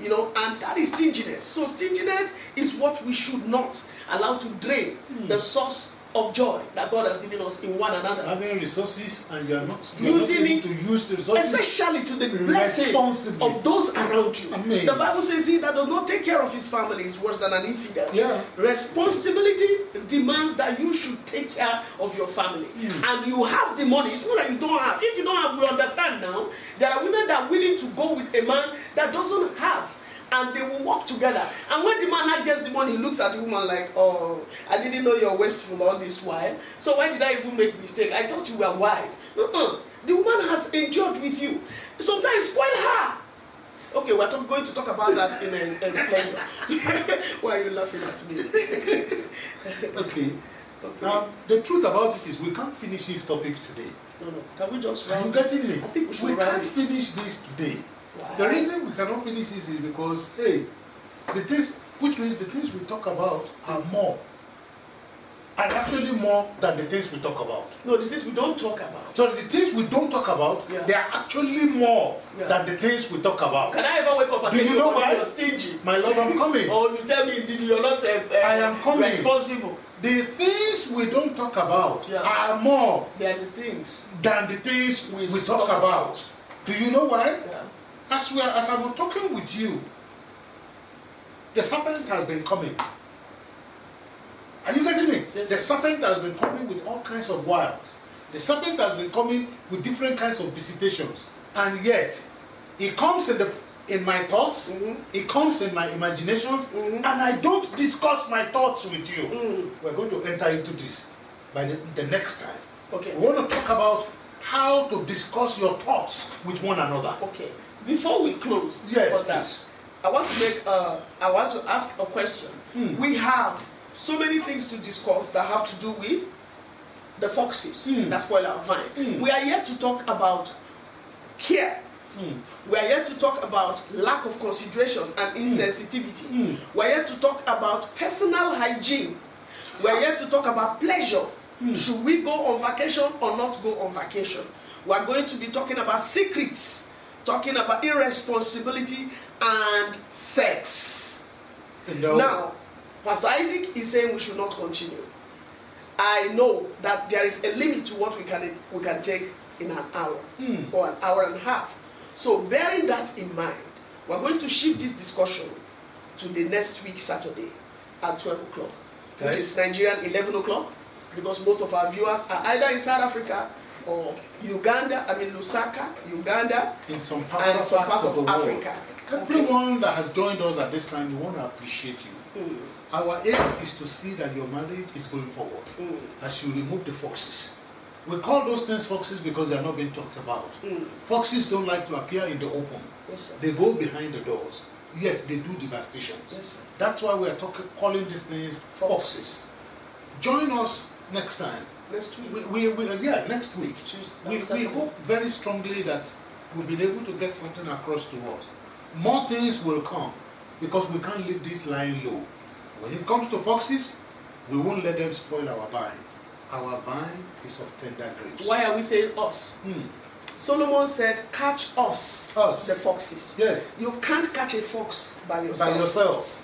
you know, and that is stinginess. So stinginess is what we should not allow to drain the source of joy that God has given us in one another. Having resources and you're not using able to use the resources, especially to the blessing of those around you. Amen. The Bible says he that does not take care of his family is worse than an infidel. Yeah. Responsibility demands that you should take care of your family. And you have the money. It's not that you don't have. If you don't have, we understand now. There are women that are willing to go with a man that doesn't have. And they will work together. And when the man gets the money, he looks at the woman like, oh, I didn't know you're wasteful all this while. So why did I even make a mistake? I thought you were wise. The woman has endured with you. Sometimes spoil her. Okay, we're going to talk about that in a pleasure. Why are you laughing at me? Okay. The truth about it is we can't finish this topic today. No. Can we just Are you getting me? I think we can't finish this today. Why? The reason we cannot finish this is because, which means the things we talk about are actually more than the things we talk about. No, the things we don't talk about. So the things we don't talk about, they are actually more than the things we talk about. Can I ever wake up and do you know why? You're stingy? My love, I'm coming. Or you tell me you're not I am coming. responsible. The things we don't talk about are more than the things we talk about. Do you know why? Yeah. As I'm talking with you, the serpent has been coming. Are you getting me? Yes. The serpent has been coming with all kinds of wiles. The serpent has been coming with different kinds of visitations. And yet, he comes in my thoughts, he comes in my imaginations, and I don't discuss my thoughts with you. We're going to enter into this by the next time. Okay. We want to talk about how to discuss your thoughts with one another. Okay. Before we close, yes, please. I want to ask a question. We have so many things to discuss that have to do with the foxes that spoil our vine. We are here to talk about care. We are here to talk about lack of consideration and insensitivity. We are here to talk about personal hygiene. We are here to talk about pleasure. Should we go on vacation or not go on vacation? We are going to be talking about secrets, talking about irresponsibility and sex. Now, Pastor Isaac is saying we should not continue. I know that there is a limit to what we can take in an hour or an hour and a half. So bearing that in mind, we're going to shift this discussion to the next week Saturday at 12 o'clock, which is Nigerian 11 o'clock, because most of our viewers are either in South Africa or Lusaka, Uganda, in some and some parts of Africa. Everyone that has joined us at this time, we want to appreciate you. Our aim is to see that your marriage is going forward as you remove the foxes. We call those things foxes because they are not being talked about. Foxes don't like to appear in the open. Yes, sir. They go behind the doors. Yes, they do devastations. Yes, sir. That's why we are calling these things foxes. Join us next time. Next week. Next week. We hope very strongly that we'll be able to get something across to us. More things will come because we can't leave this lying low. When it comes to foxes, we won't let them spoil our vine. Our vine is of tender grapes. Why are we saying us? Solomon said, catch us, the foxes. Yes. You can't catch a fox by yourself. By yourself.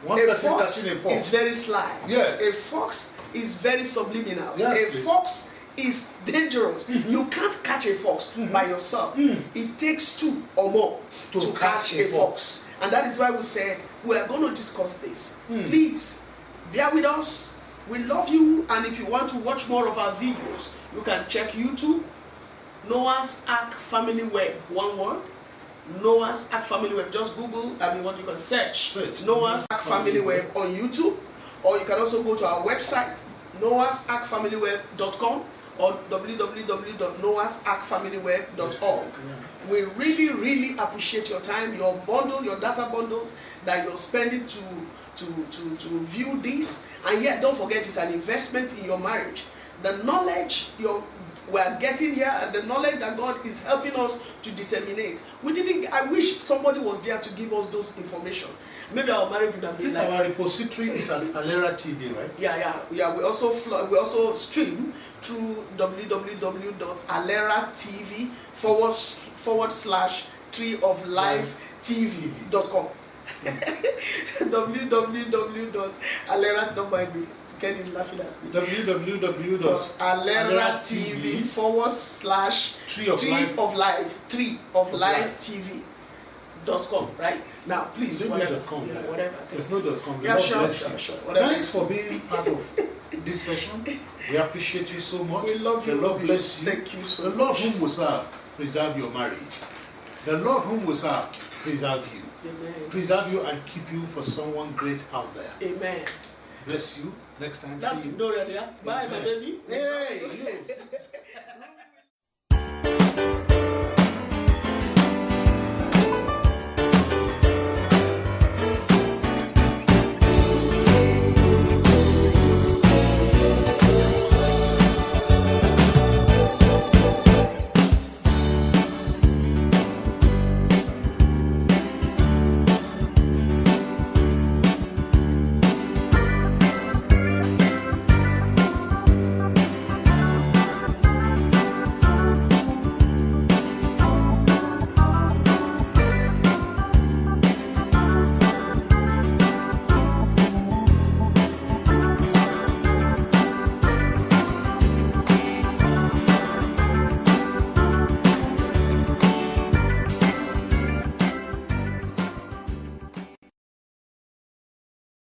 One person catching a fox is very sly. Yes. A fox is very subliminal. Yes, a fox is dangerous. You can't catch a fox by yourself. It takes two or more to catch a fox. And that is why we said we are going to discuss this. Please, bear with us. We love you, and if you want to watch more of our videos, you can check YouTube, Noah's Ark Family Web, one word. Noah's Ark Family Web. Just Google, what you can search. Noah's Ark Family Web on YouTube. Or you can also go to our website, noahsarkfamilyweb.com or www.noahsarkfamilyweb.org. We really, really appreciate your time, your bundle, your data bundles that you're spending to view this. And yet, don't forget, it's an investment in your marriage. The knowledge we're getting here and the knowledge that God is helping us to disseminate. I wish somebody was there to give us those information. Maybe our marriage would have been like... Our repository is at Alera TV, right? Yeah. We also stream through www.alera.tv/treeoflifetv.com. www.alera, don't mind me. Ken is laughing at me. www.alera.tv/treeoflifetv.com, right? Now, please, whatever. Whatever. There's no .com. Yeah, sure. Thanks for being part of this session. We appreciate you so much. We love you. The Lord bless you. Thank you so much. The Lord whom we serve, preserve your marriage. The Lord whom we serve, preserve you. Amen. Preserve you and keep you for someone great out there. Amen. Bless you. Next time. That's see you. Gloria. Bye, my baby. Hey, you.